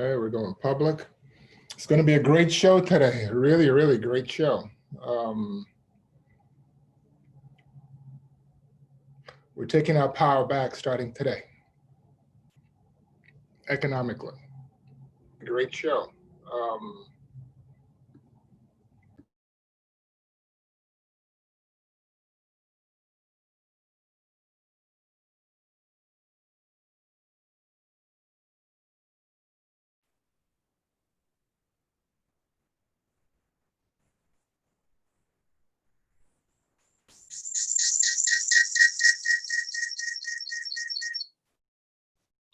Okay, we're going public. It's going to be a great show today. A really, really great show. We're taking our power back starting today. Economically. Great show.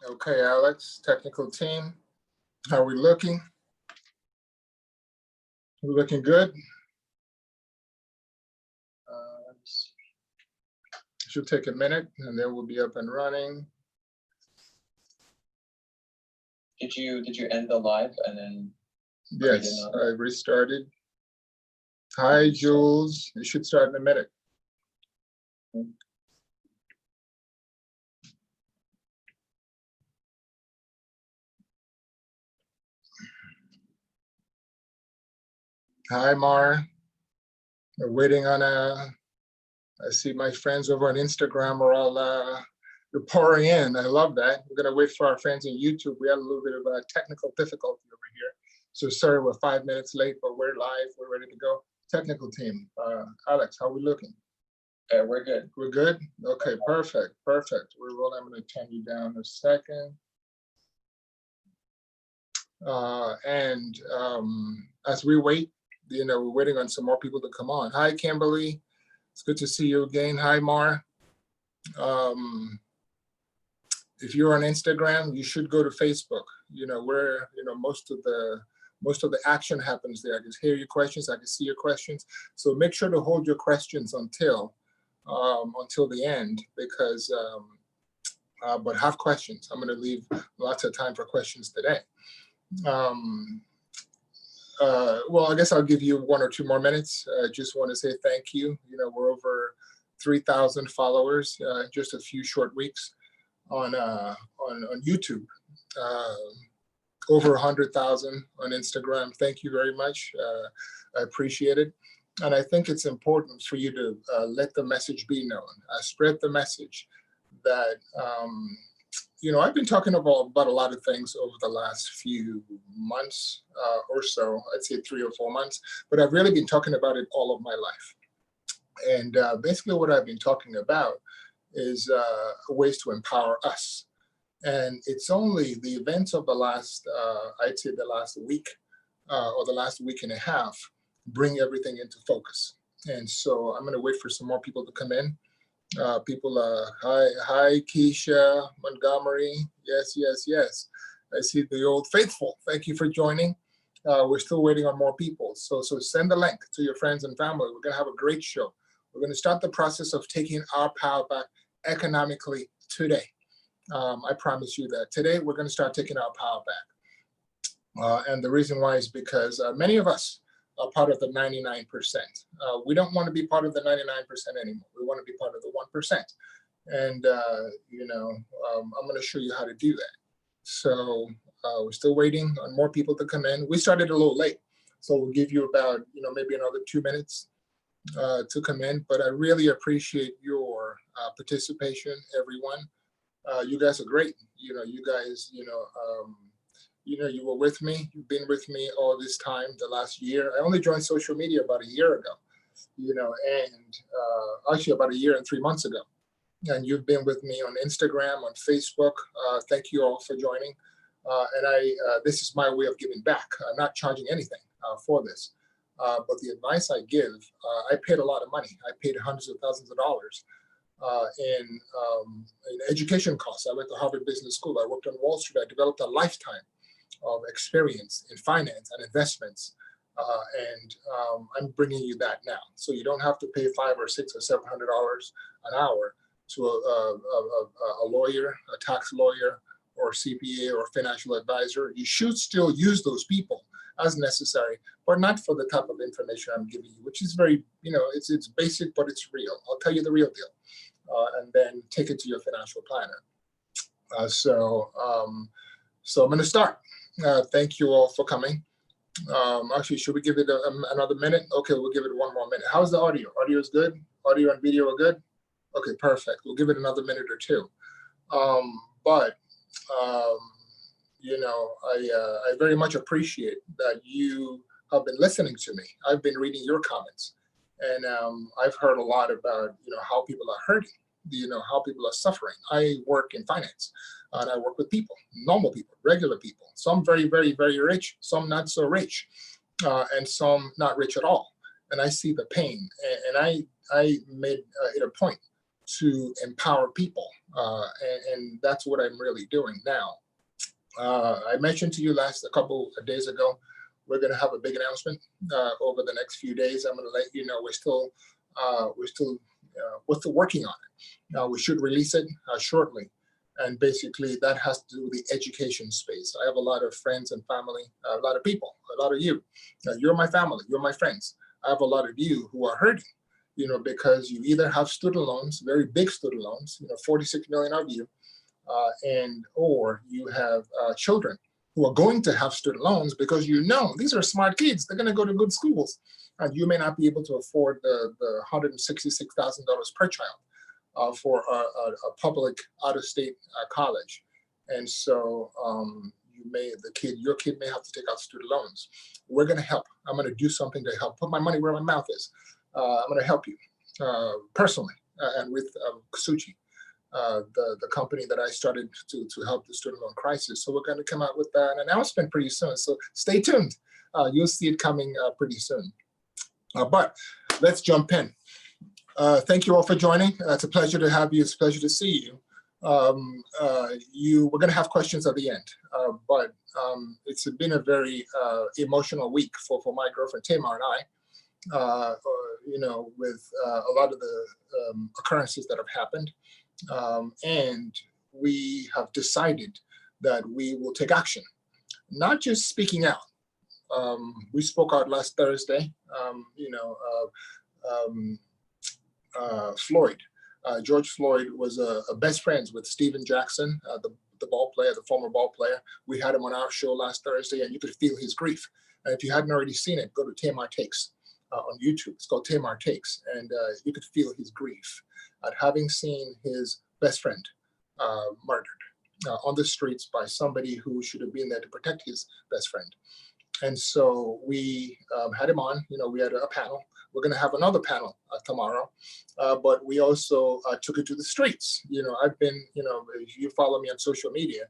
Okay, Alex, technical team. How are we looking? We're looking good. Should take a minute and then we'll be up and running. Did you end the live and then? Yes, I restarted. Hi, Jules. It should start in a minute. Hi, Mar. We're waiting on I see my friends over on Instagram are all they're pouring in. I love that. We're gonna wait for our friends on YouTube. We had a little bit of a technical difficulty over here. So sorry we're 5 minutes late, but we're live, we're ready to go. Technical team, Alex, how are we looking? We're good. We're good? Okay, perfect, perfect. We're rolling. I'm gonna turn you down a second. As we wait, we're waiting on some more people to come on. Hi, Kimberly. It's good to see you again. Hi, Mar. If you're on Instagram, you should go to Facebook. Where most of the action happens there. I can hear your questions. I can see your questions. So make sure to hold your questions until the end, because but have questions. I'm going to leave lots of time for questions today. Well, I guess I'll give you 1 or 2 more minutes. I just want to say thank you. We're over 3,000 followers just a few short weeks on YouTube. Over 100,000 on Instagram. Thank you very much. I appreciate it. And I think it's important for you to let the message be known. Spread the message that I've been talking about a lot of things over the last few months or so. I'd say 3 or 4 months, but I've really been talking about it all of my life. And basically what I've been talking about is ways to empower us. And it's only the events of the last, I'd say the last week or the last week and a half bring everything into focus. And so I'm going to wait for some more people to come in. Hi, Keisha, Montgomery. Yes. I see the old faithful. Thank you for joining. We're still waiting on more people. So send the link to your friends and family. We're going to have a great show. We're going to start the process of taking our power back economically today. I promise you that. Today, we're going to start taking our power back. And the reason why is because many of us are part of the 99%. We don't want to be part of the 99% anymore. We want to be part of the 1%. And, I'm going to show you how to do that. So we're still waiting on more people to come in. We started a little late, so we'll give you about, maybe another 2 minutes to come in. But I really appreciate your participation, everyone. You guys are great. You guys, you were with me. You've been with me all this time, the last year. I only joined social media about a year ago, and actually about a year and 3 months ago. And you've been with me on Instagram, on Facebook. Thank you all for joining. And this is my way of giving back. I'm not charging anything for this. But the advice I give, I paid a lot of money. I paid hundreds of thousands of dollars in education costs. I went to Harvard Business School. I worked on Wall Street. I developed a lifetime of experience in finance and investments. I'm bringing you that now. So you don't have to pay $500 or $600 or $700 an hour to a lawyer, a tax lawyer, or CPA or financial advisor. You should still use those people as necessary, but not for the type of information I'm giving you, which is very, it's basic, but it's real. I'll tell you the real deal, and then take it to your financial planner. So I'm going to start. Thank you all for coming. Actually, should we give it another minute? Okay, we'll give it one more minute. How's the audio? Audio is good? Audio and video are good? Okay, perfect. We'll give it another minute or two. But you know, I very much appreciate that you have been listening to me. I've been reading your comments, and I've heard a lot about, you know, how people are hurting, you know, how people are suffering. I work in finance, and I work with people, normal people, regular people, some very, very, very rich, some not so rich, and some not rich at all. And I see the pain, and I made it a point to empower people, and that's what I'm really doing now. I mentioned to you a couple of days ago, we're going to have a big announcement over the next few days. I'm going to let you know we're still working on it. We should release it shortly, and basically that has to do with the education space. I have a lot of friends and family, a lot of people, a lot of you. You're my family, you're my friends. I have a lot of you who are hurting, you know, because you either have student loans, very big student loans, you know, 46 million of you, or you have children who are going to have student loans because, you know, these are smart kids. They're going to go to good schools, and you may not be able to afford the $166,000 per child for a public out-of-state college. And so your kid may have to take out student loans. We're going to help. I'm going to do something to help. Put my money where my mouth is. I'm going to help you personally, and with Kasuchi, the company that I started to help the student loan crisis. So we're going to come out with an announcement pretty soon. So stay tuned. You'll see it coming pretty soon. But let's jump in. Thank you all for joining. It's a pleasure to have you. It's a pleasure to see you. We're going to have questions at the end, but it's been a very emotional week for my girlfriend Tamar and I. You know, with a lot of the occurrences that have happened. And we have decided that we will take action, not just speaking out. We spoke out last Thursday, you know, Floyd, George Floyd was a best friends with Steven Jackson, the ball player, the former ball player. We had him on our show last Thursday, and you could feel his grief. And if you hadn't already seen it, go to Tamar Takes on YouTube. It's called Tamar Takes, and you could feel his grief at having seen his best friend murdered on the streets by somebody who should have been there to protect his best friend. And so we had him on. You know, we had a panel. We're going to have another panel tomorrow, but we also took it to the streets. You know, I've been, you know, if you follow me on social media,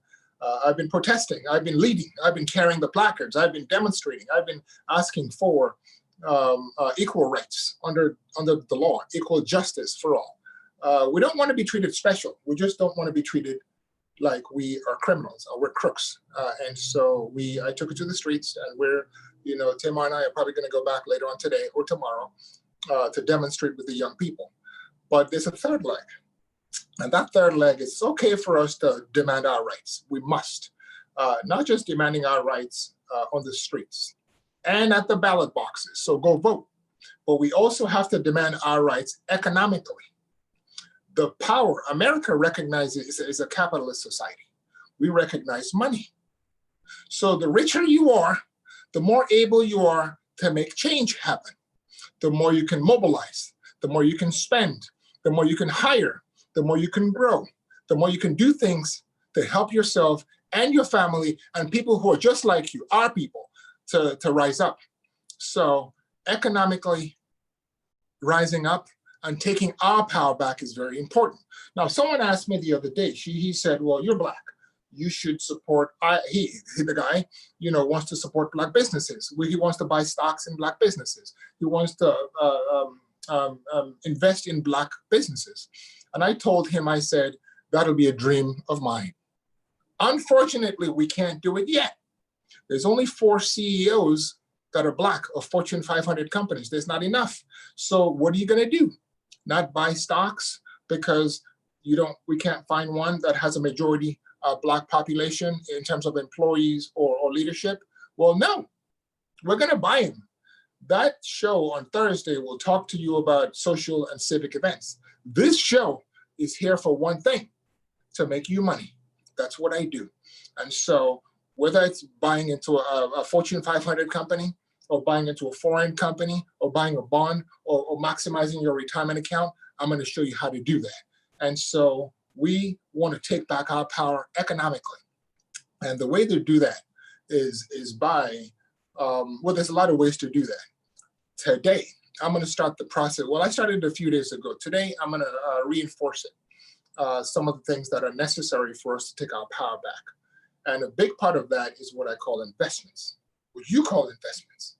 I've been protesting. I've been leading. I've been carrying the placards. I've been demonstrating. I've been asking for equal rights under the law, equal justice for all. We don't want to be treated special. We just don't want to be treated like we are criminals or we're crooks. And so I took it to the streets, and we're, you know, Tamar and I are probably going to go back later on today or tomorrow to demonstrate with the young people. But there's a third leg. And that third leg is, it's okay for us to demand our rights. We must. Not just demanding our rights on the streets and at the ballot boxes. So go vote. But we also have to demand our rights economically. The power, America recognizes is a capitalist society. We recognize money. So the richer you are, the more able you are to make change happen. The more you can mobilize, the more you can spend, the more you can hire, the more you can grow, the more you can do things to help yourself and your family and people who are just like you, our people, to rise up. So economically rising up and taking our power back is very important. Now, someone asked me the other day, he said, well, you're Black. You should support, the guy, you know, wants to support Black businesses. He wants to buy stocks in Black businesses. He wants to invest in Black businesses. And I told him, I said, that'll be a dream of mine. Unfortunately, we can't do it yet. There's only 4 CEOs that are Black of Fortune 500 companies. There's not enough. So what are you going to do? Not buy stocks because we can't find one that has a majority Black population in terms of employees or leadership? Well, no, we're going to buy them. That show on Thursday will talk to you about social and civic events. This show is here for one thing, to make you money. That's what I do. And so whether it's buying into a Fortune 500 company, or buying into a foreign company, or buying a bond, or maximizing your retirement account, I'm going to show you how to do that. And so we want to take back our power economically. And the way to do that is by, well, there's a lot of ways to do that. Today, I'm going to start the process. Well, I started a few days ago. Today, I'm going to reinforce it. Some of the things that are necessary for us to take our power back. And a big part of that is what I call investments, what you call investments.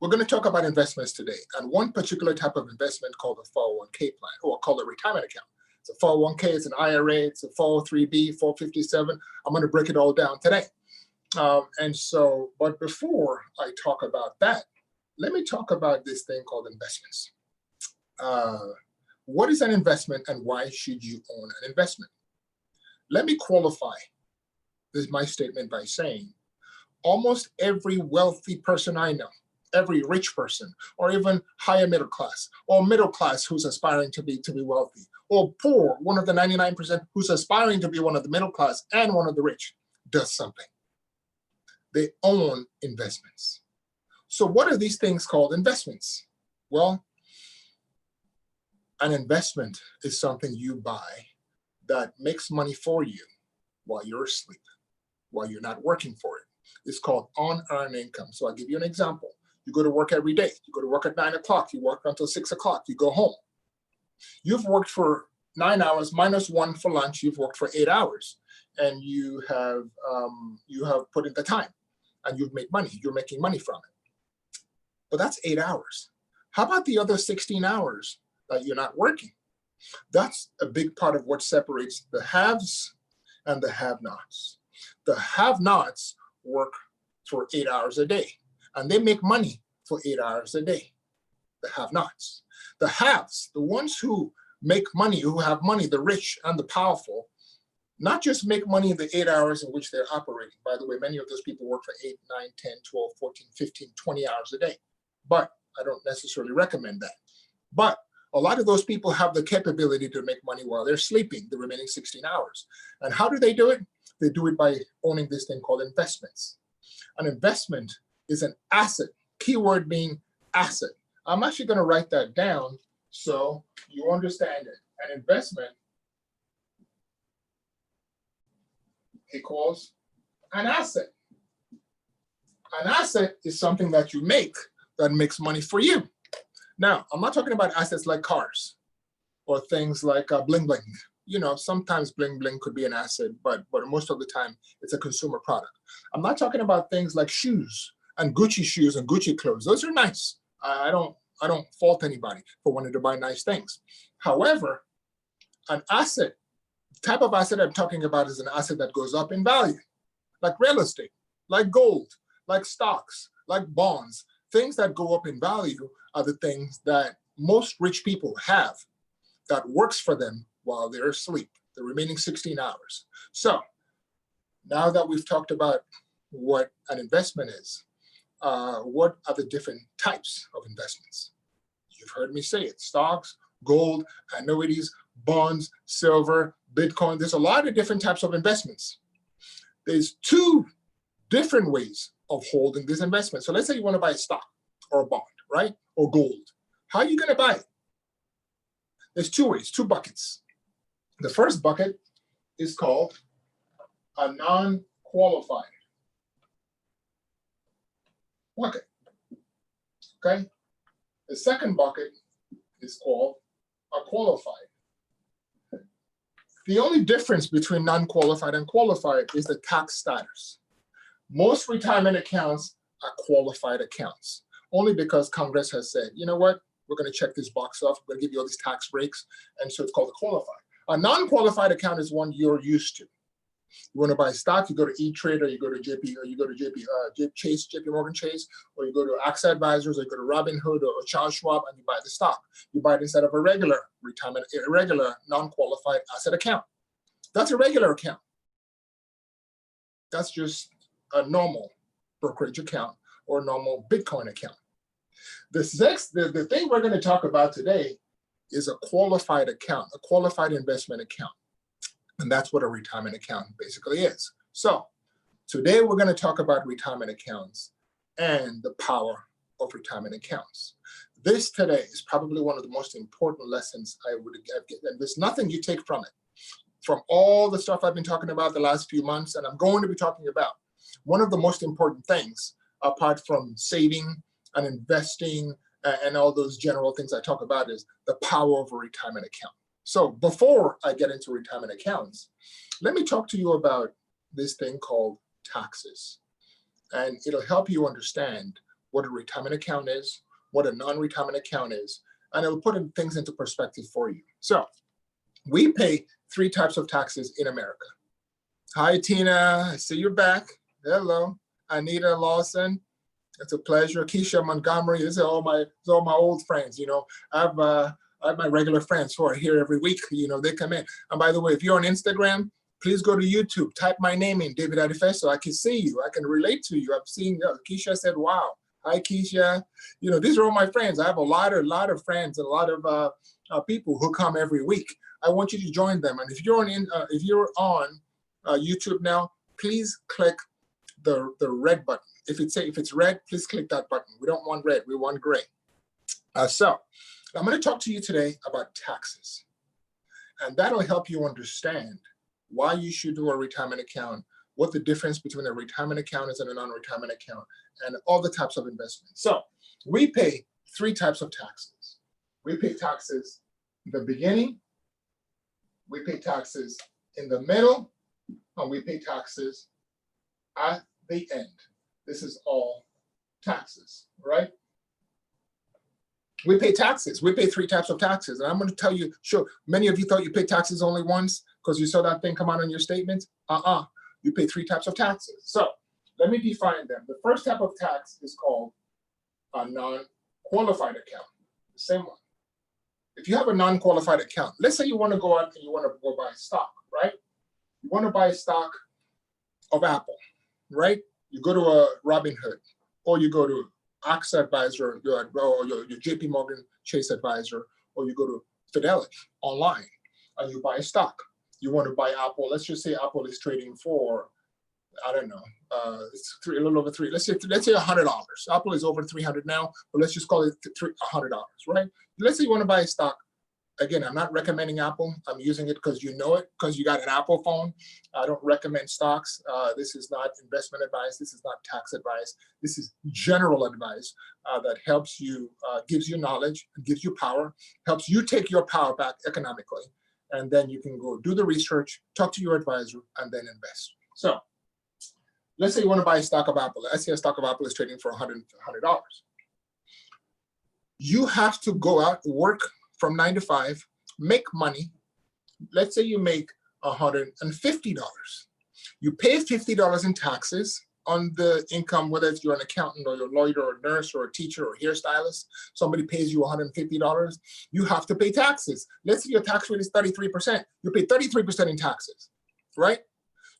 We're going to talk about investments today, and one particular type of investment called a 401k plan, or called a retirement account. It's a 401k, it's an IRA, it's a 403b, 457. I'm going to break it all down today. And so, but before I talk about that, let me talk about this thing called investments. What is an investment, and why should you own an investment? Let me qualify this my statement by saying almost every wealthy person I know, every rich person, or even higher middle class, or middle class who's aspiring to be wealthy, or poor, one of the 99% who's aspiring to be one of the middle class and one of the rich, does something. They own investments. So what are these things called investments? Well, an investment is something you buy that makes money for you while you're asleep, while you're not working for it. It's called unearned income. So I'll give you an example. You go to work every day. You go to work at 9 o'clock. You work until 6 o'clock. You go home. You've worked for 9 hours minus 1 for lunch. You've worked for 8 hours, and you have put in the time, and you've made money. You're making money from it. But that's 8 hours. How about the other 16 hours that you're not working? That's a big part of what separates the haves and the have-nots. The have-nots work for 8 hours a day, and they make money for 8 hours a day. The have-nots. The haves, the ones who make money, who have money, the rich and the powerful, not just make money in the 8 hours in which they're operating. By the way, many of those people work for 8, 9, 10, 12, 14, 15, 20 hours a day. But I don't necessarily recommend that. But a lot of those people have the capability to make money while they're sleeping the remaining 16 hours. And how do they do it? They do it by owning this thing called investments. An investment is an asset, keyword being asset. I'm actually going to write that down so you understand it. An investment equals an asset. An asset is something that you make that makes money for you. Now, I'm not talking about assets like cars or things like bling bling. You know, sometimes bling bling could be an asset, but most of the time it's a consumer product. I'm not talking about things like shoes and Gucci clothes. Those are nice. I don't fault anybody for wanting to buy nice things. However, an asset, the type of asset I'm talking about is an asset that goes up in value, like real estate, like gold, like stocks, like bonds. Things that go up in value are the things that most rich people have that works for them while they're asleep, the remaining 16 hours. So now that we've talked about what an investment is, what are the different types of investments? You've heard me say it: stocks, gold, annuities, bonds, silver, Bitcoin. There's a lot of different types of investments. There's 2 different ways of holding this investment. So let's say you want to buy a stock or a bond, right? Or gold. How are you going to buy it? There's 2 ways, 2 buckets. The first bucket is called a non-qualified bucket. Okay? The second bucket is called a qualified. The only difference between non-qualified and qualified is the tax status. Most retirement accounts are qualified accounts, only because Congress has said, you know what, we're going to check this box off, we're going to give you all these tax breaks, and so it's called a qualified. A non-qualified account is one you're used to. You want to buy stock, you go to E-Trade, or you go to Chase, JP Morgan Chase, or you go to AXA Advisors, or you go to Robinhood or Charles Schwab, and you buy the stock. You buy it instead of a regular retirement, a regular non-qualified asset account. That's a regular account. That's just a normal brokerage account or a normal Bitcoin account. The thing we're going to talk about today is a qualified account, a qualified investment account. And that's what a retirement account basically is. So today we're going to talk about retirement accounts and the power of retirement accounts. This today is probably one of the most important lessons I would get, and there's nothing you take from it. From all the stuff I've been talking about the last few months, and I'm going to be talking about, one of the most important things, apart from saving and investing and all those general things I talk about, is the power of a retirement account. So before I get into retirement accounts, let me talk to you about this thing called taxes. And it'll help you understand what a retirement account is, what a non-retirement account is, and it'll put things into perspective for you. So we pay 3 types of taxes in America. Hi, Tina. I see you're back. Hello. Anita Lawson. It's a pleasure. Keisha Montgomery. These are all my old friends. You know, I have my regular friends who are here every week. You know, they come in. And by the way, if you're on Instagram, please go to YouTube. Type my name in, David Adefeso. I can see you. I can relate to you. I've seen Keisha said, "Wow." Hi, Keisha. You know, these are all my friends. I have a lot of friends, and a lot of people who come every week. I want you to join them. And if you're on YouTube now, please click the red button. If it's red, please click that button. We don't want red. We want gray. So I'm going to talk to you today about taxes, and that'll help you understand why you should do a retirement account, what the difference between a retirement account is and a non-retirement account, and all the types of investments. So we pay 3 types of taxes. We pay taxes in the beginning, we pay taxes in the middle, and we pay taxes at the end. This is all taxes, right? We pay taxes. We pay 3 types of taxes. And I'm going to tell you, sure, many of you thought you paid taxes only once because you saw that thing come out on your statement. You pay 3 types of taxes. So let me define them. The first type of tax is called a non-qualified account, the same one. If you have a non-qualified account, let's say you want to go out and you want to go buy stock, right? You want to buy stock of Apple, right? You go to a Robinhood, or you go to AXA advisor, your JP Morgan Chase advisor, or you go to Fidelity online and you buy stock. You want to buy Apple. Let's just say Apple is trading for, I don't know, it's a little over 3. Let's say $100. Apple is over 300 now, but let's just call it $100, right? Let's say you want to buy a stock. Again, I'm not recommending Apple. I'm using it because you know it, because you got an Apple phone. I don't recommend stocks. This is not investment advice. This is not tax advice. This is general advice that helps you, gives you knowledge, gives you power, helps you take your power back economically. And then you can go do the research, talk to your advisor, and then invest. So let's say you want to buy a stock of Apple. Let's say a stock of Apple is trading for $100. You have to go out, work from 9 to 5, make money. Let's say you make $150. You pay $50 in taxes on the income, whether it's you're an accountant or you're a lawyer or a nurse or a teacher or a hairstylist. Somebody pays you $150. You have to pay taxes. Let's say your tax rate is 33%. You pay 33% in taxes, right?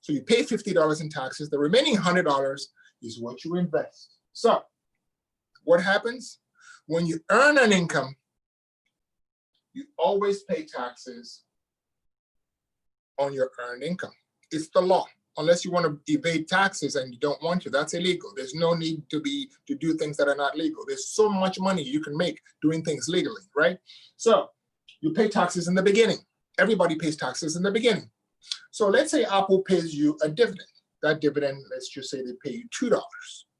So you pay $50 in taxes. The remaining $100 is what you invest. So what happens? When you earn an income, you always pay taxes on your earned income. It's the law. Unless you want to evade taxes and you don't want to, that's illegal. There's no need to do things that are not legal. There's so much money you can make doing things legally, right? So you pay taxes in the beginning. Everybody pays taxes in the beginning. So let's say Apple pays you a dividend. That dividend, let's just say they pay you $2,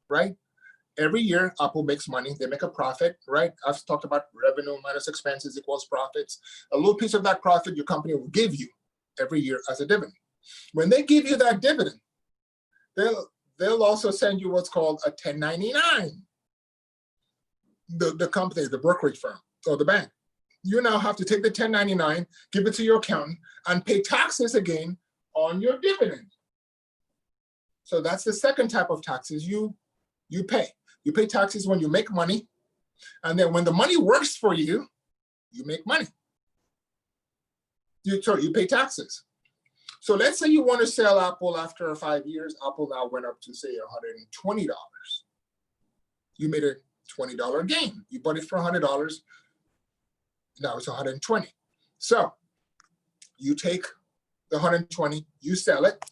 right? Every year, Apple makes money. They make a profit, right? I've talked about revenue minus expenses equals profits. A little piece of that profit your company will give you every year as a dividend. When they give you that dividend, they'll also send you what's called a 1099. The company, the brokerage firm, or the bank. You now have to take the 1099, give it to your accountant, and pay taxes again on your dividend. So that's the second type of taxes you pay. You pay taxes when you make money, and then when the money works for you, you make money. You pay taxes. So let's say you want to sell Apple after 5 years. Apple now went up to say $120. You made a $20 gain. You bought it for $100. Now it's $120. So you take the 120, you sell it,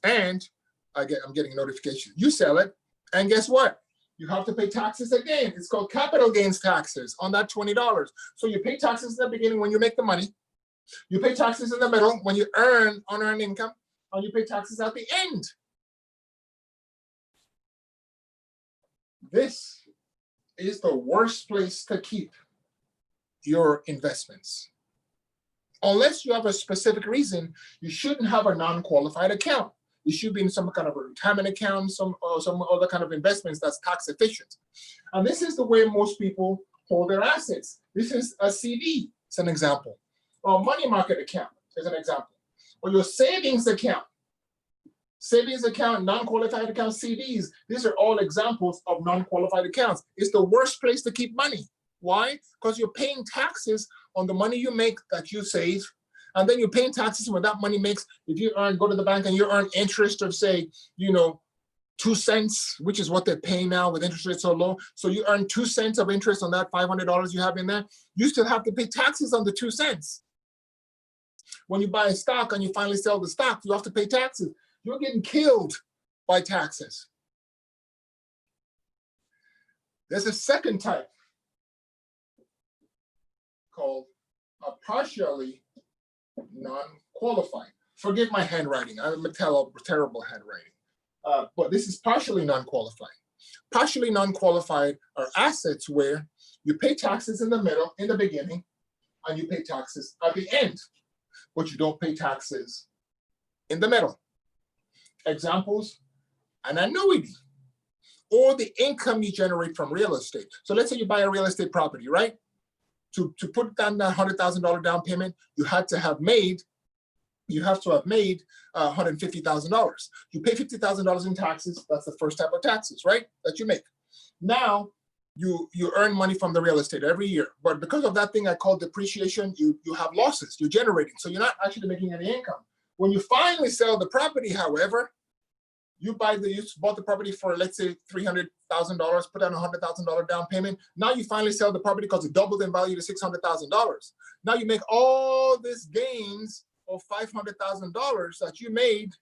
and I'm getting a notification. You sell it, and guess what? You have to pay taxes again. It's called capital gains taxes on that $20. So you pay taxes in the beginning when you make the money. You pay taxes in the middle when you earn unearned income, and you pay taxes at the end. This is the worst place to keep your investments. Unless you have a specific reason, you shouldn't have a non-qualified account. You should be in some kind of a retirement account, some other kind of investments that's tax efficient. And this is the way most people hold their assets. This is a CD, it's an example. Or a money market account is an example. Or your savings account. Savings account, non-qualified account, CDs. These are all examples of non-qualified accounts. It's the worst place to keep money. Why? Because you're paying taxes on the money you make that you save, and then you're paying taxes when that money makes, if you go to the bank and you earn interest of, say, 2 cents, which is what they're paying now with interest rates so low. So you earn 2 cents of interest on that $500 you have in there, you still have to pay taxes on the 2 cents. When you buy a stock and you finally sell the stock, you have to pay taxes. You're getting killed by taxes. There's a second type called a partially non-qualified. Forgive my handwriting. I'm a terrible handwriting. But this is partially non-qualified. Partially non-qualified are assets where you pay taxes in the middle, in the beginning, and you pay taxes at the end, but you don't pay taxes in the middle. Examples, an annuity, or the income you generate from real estate. So let's say you buy a real estate property, right? To put down that $100,000 down payment, you have to have made $150,000. You pay $50,000 in taxes. That's the first type of taxes, right? That you make. Now, you earn money from the real estate every year, but because of that thing I call depreciation, you have losses you're generating. So you're not actually making any income. When you finally sell the property, however, you bought the property for, let's say, $300,000, put down a $100,000 down payment. Now you finally sell the property because it doubled in value to $600,000. Now you make all these gains of $500,000 that you made.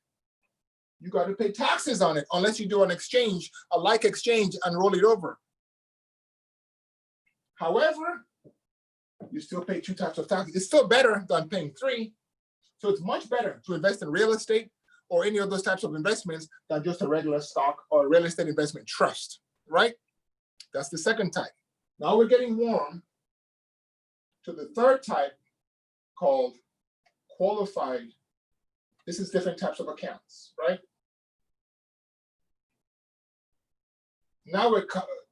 You got to pay taxes on it unless you do an exchange, a like exchange, and roll it over. However, you still pay 2 types of taxes. It's still better than paying 3. So it's much better to invest in real estate or any of those types of investments than just a regular stock or real estate investment trust, right? That's the second type. Now we're getting warm to the third type called qualified. This is different types of accounts, right? Now we're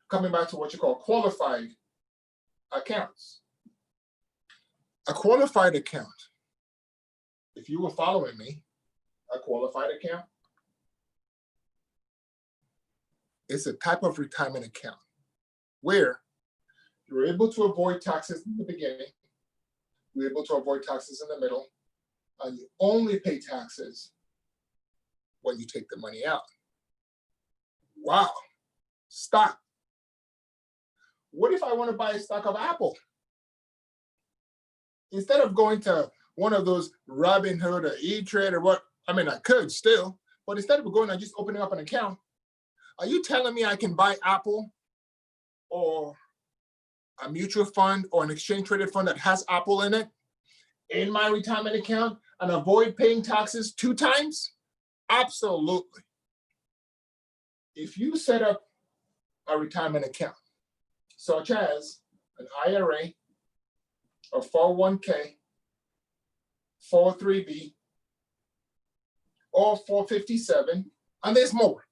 coming back to what you call qualified accounts. A qualified account, if you were following me, a qualified account is a type of retirement account where you're able to avoid taxes in the beginning, you're able to avoid taxes in the middle, and you only pay taxes when you take the money out. Wow, stock. What if I want to buy a stock of Apple? Instead of going to one of those Robinhood or E-Trade or what, I mean, I could still, but instead of going and just opening up an account, are you telling me I can buy Apple or a mutual fund or an exchange traded fund that has Apple in it in my retirement account and avoid paying taxes 2 times? Absolutely. If you set up a retirement account, such as an IRA, a 401k, 403b, or 457, and there's more,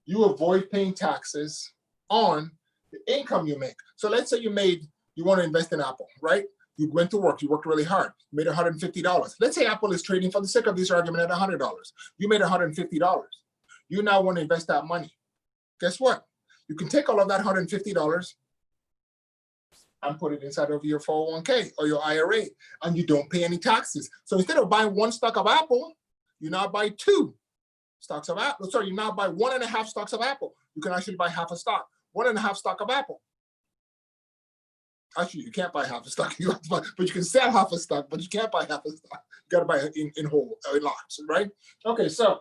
you avoid paying taxes on the income you make. So let's say you want to invest in Apple, right? You went to work, you worked really hard, you made $150. Let's say Apple is trading, for the sake of this argument, at $100. You made $150. You now want to invest that money. Guess what? You can take all of that $150 and put it inside of your 401k or your IRA, and you don't pay any taxes. So instead of buying 1 stock of Apple, you now buy 2 stocks of Apple. Sorry, you now buy 1.5 stocks of Apple. You can actually buy half a stock, 1.5 stock of Apple. Actually, you can't buy half a stock. You have to buy, but you can sell half a stock, but you can't buy half a stock. You got to buy it in whole, in lots, right? Okay, so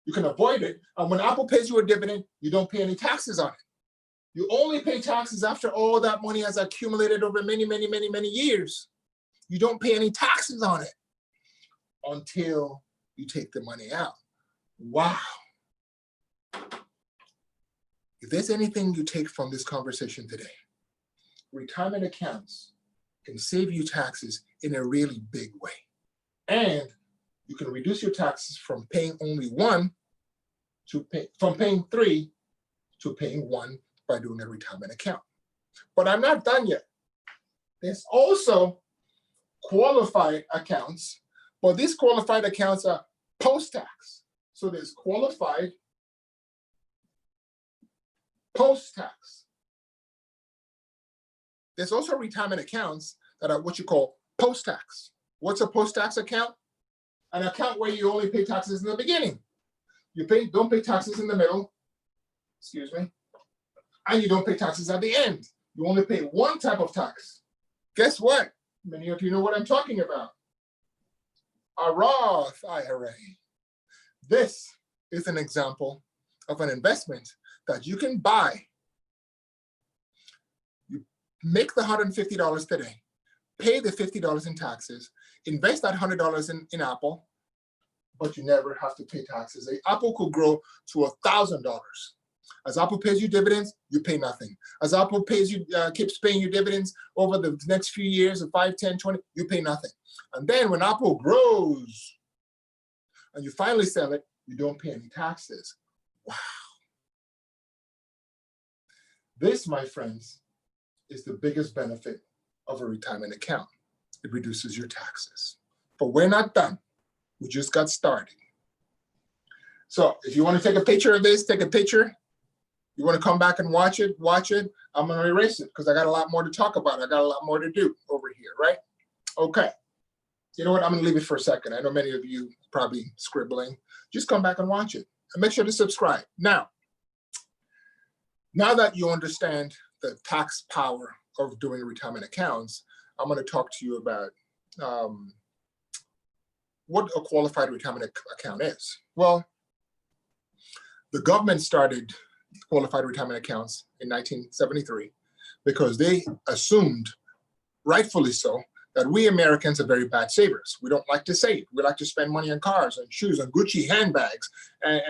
you can avoid it. And when Apple pays you a dividend, you don't pay any taxes on it. You only pay taxes after all that money has accumulated over many, many, many, many years. You don't pay any taxes on it until you take the money out. Wow. If there's anything you take from this conversation today, retirement accounts can save you taxes in a really big way. And you can reduce your taxes from paying only one from paying three to paying one by doing a retirement account. But I'm not done yet. There's also qualified accounts, but these qualified accounts are post-tax. So there's qualified post-tax. There's also retirement accounts that are what you call post-tax. What's a post-tax account? An account where you only pay taxes in the beginning. You don't pay taxes in the middle, excuse me, and you don't pay taxes at the end. You only pay one type of tax. Guess what? Many of you know what I'm talking about. A Roth IRA. This is an example of an investment that you can buy. You make the $150 today, pay the $50 in taxes, invest that $100 in Apple, but you never have to pay taxes. Apple could grow to $1,000. As Apple pays you dividends, you pay nothing. As Apple pays you, keeps paying you dividends over the next few years of 5, 10, 20, you pay nothing. And then when Apple grows and you finally sell it, you don't pay any taxes. Wow. This, my friends, is the biggest benefit of a retirement account. It reduces your taxes. But we're not done. We just got started. So if you want to take a picture of this, take a picture. You want to come back and watch it, I'm going to erase it because I got a lot more to talk about. I got a lot more to do over here, right? Okay. You know what? I'm going to leave it for a second. I know many of you probably scribbling. Just come back and watch it. And make sure to subscribe. Now that you understand the tax power of doing retirement accounts, I'm going to talk to you about what a qualified retirement account is. Well, the government started qualified retirement accounts in 1973 because they assumed, rightfully so, that we Americans are very bad savers. We don't like to save. We like to spend money on cars and shoes and Gucci handbags and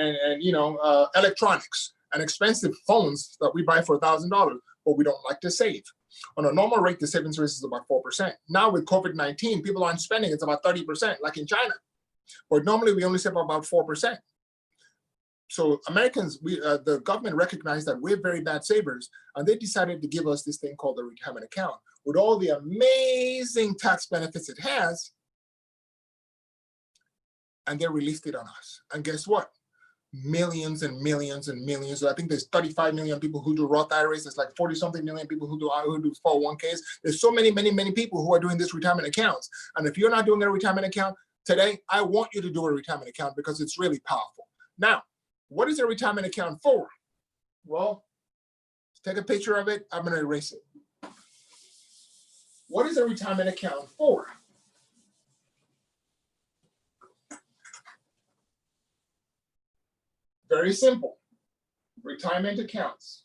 electronics and expensive phones that we buy for $1,000, but we don't like to save. On a normal rate, the savings rate is about 4%. Now with COVID-19, people aren't spending, it's about 30%, like in China. But normally we only save about 4%. So Americans, the government recognized that we're very bad savers, and they decided to give us this thing called the retirement account. With all the amazing tax benefits it has, and they released it on us. And guess what? Millions and millions and millions. I think there's 35 million people who do Roth IRAs. There's like 40-something million people who do 401ks. There's so many, many, many people who are doing this retirement accounts. And if you're not doing a retirement account today, I want you to do a retirement account because it's really powerful. Now, what is a retirement account for? Well, take a picture of it. I'm going to erase it. What is a retirement account for? Very simple. Retirement accounts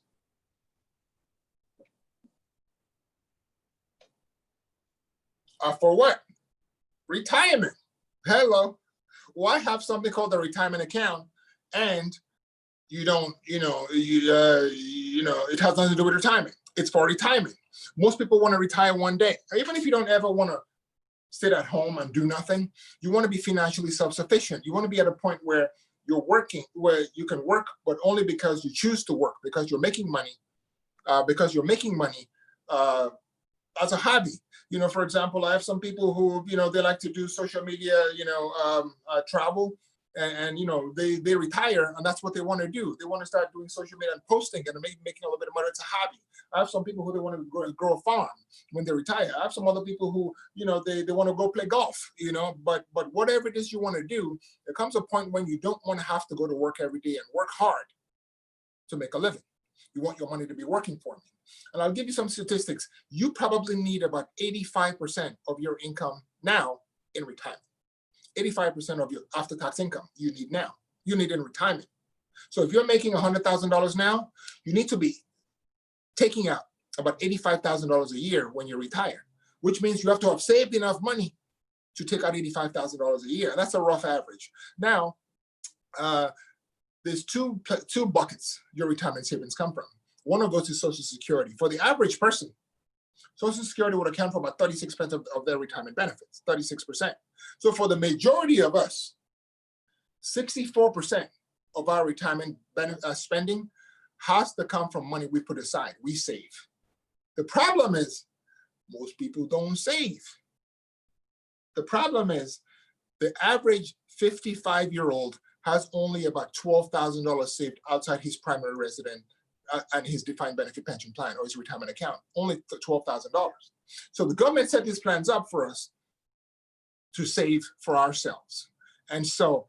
are for what? Retirement. Hello. Why have something called a retirement account and you don't, it has nothing to do with retirement. It's for retirement. Most people want to retire one day. Even if you don't ever want to sit at home and do nothing, you want to be financially self-sufficient. You want to be at a point where you're working, where you can work, but only because you choose to work, because you're making money, as a hobby. For example, I have some people who, they like to do social media, travel, and they retire, and that's what they want to do. They want to start doing social media and posting and making a little bit of money. It's a hobby. I have some people who they want to grow a farm when they retire. I have some other people who, they want to go play golf, but whatever it is you want to do, there comes a point when you don't want to have to go to work every day and work hard to make a living. You want your money to be working for me. And I'll give you some statistics. You probably need about 85% of your income now in retirement. 85% of your after-tax income you need now. You need in retirement. So if you're making $100,000 now, you need to be taking out about $85,000 a year when you're retired, which means you have to have saved enough money to take out $85,000 a year. That's a rough average. Now, there's two buckets your retirement savings come from. One of those is Social Security. For the average person, Social Security would account for about 36% of their retirement benefits, 36%. So for the majority of us, 64% of our retirement spending has to come from money we put aside, we save. The problem is most people don't save. The problem is the average 55-year-old has only about $12,000 saved outside his primary residence and his defined benefit pension plan or his retirement account, only $12,000. So the government set these plans up for us to save for ourselves. And so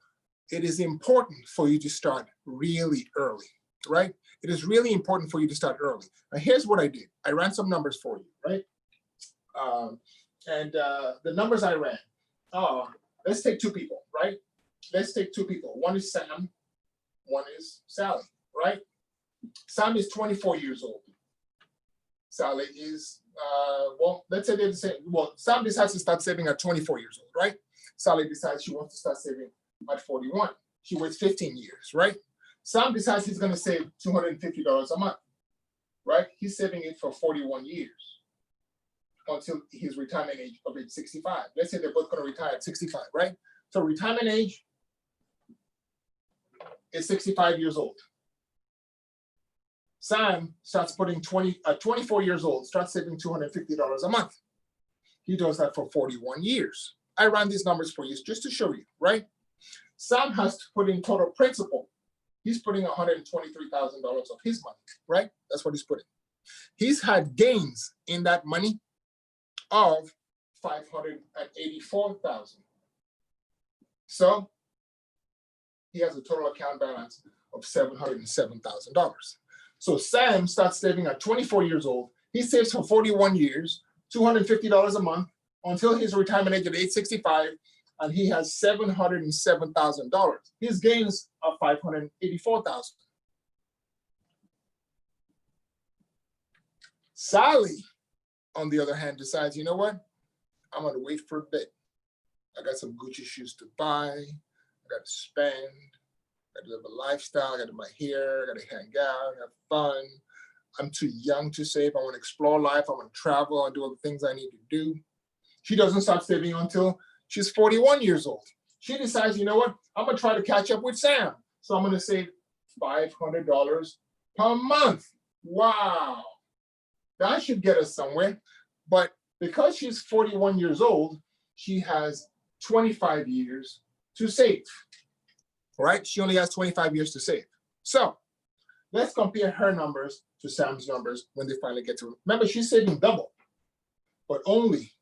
it is important for you to start really early, right? It is really important for you to start early. Now, here's what I did. I ran some numbers for you, right? The numbers I ran, let's take two people, right? Let's take two people. One is Sam, one is Sally, right? Sam is 24 years old. Sally is, well, let's say they're the same. Well, Sam decides to start saving at 24 years old, right? Sally decides she wants to start saving at 41. She waits 15 years, right? Sam decides he's going to save $250 a month, right? He's saving it for 41 years until his retirement age of age 65. Let's say they're both going to retire at 65, right? So retirement age is 65 years old. Sam starts putting 24 years old, starts saving $250 a month. He does that for 41 years. I ran these numbers for you just to show you, right? Sam has to put in total principal. He's putting $123,000 of his money, right? That's what he's putting. He's had gains in that money of $584,000. So he has a total account balance of $707,000. So Sam starts saving at 24 years old. He saves for 41 years, $250 a month until his retirement age at age 65, and he has $707,000. His gains are $584,000. Sally, on the other hand, decides, you know what? I'm gonna wait for a bit. I got some Gucci shoes to buy. I got to spend. I gotta live a lifestyle. I gotta do my hair. I gotta hang out, have fun. I'm too young to save. I want to explore life. I want to travel and do all the things I need to do. She doesn't start saving until she's 41 years old. She decides, you know what? I'm gonna try to catch up with Sam. So I'm gonna save $500 per month. Wow, that should get us somewhere. But because she's 41 years old, she has 25 years to save. Right? She only has 25 years to save. So let's compare her numbers to Sam's numbers when they finally get to it. Remember, she's saving double, but only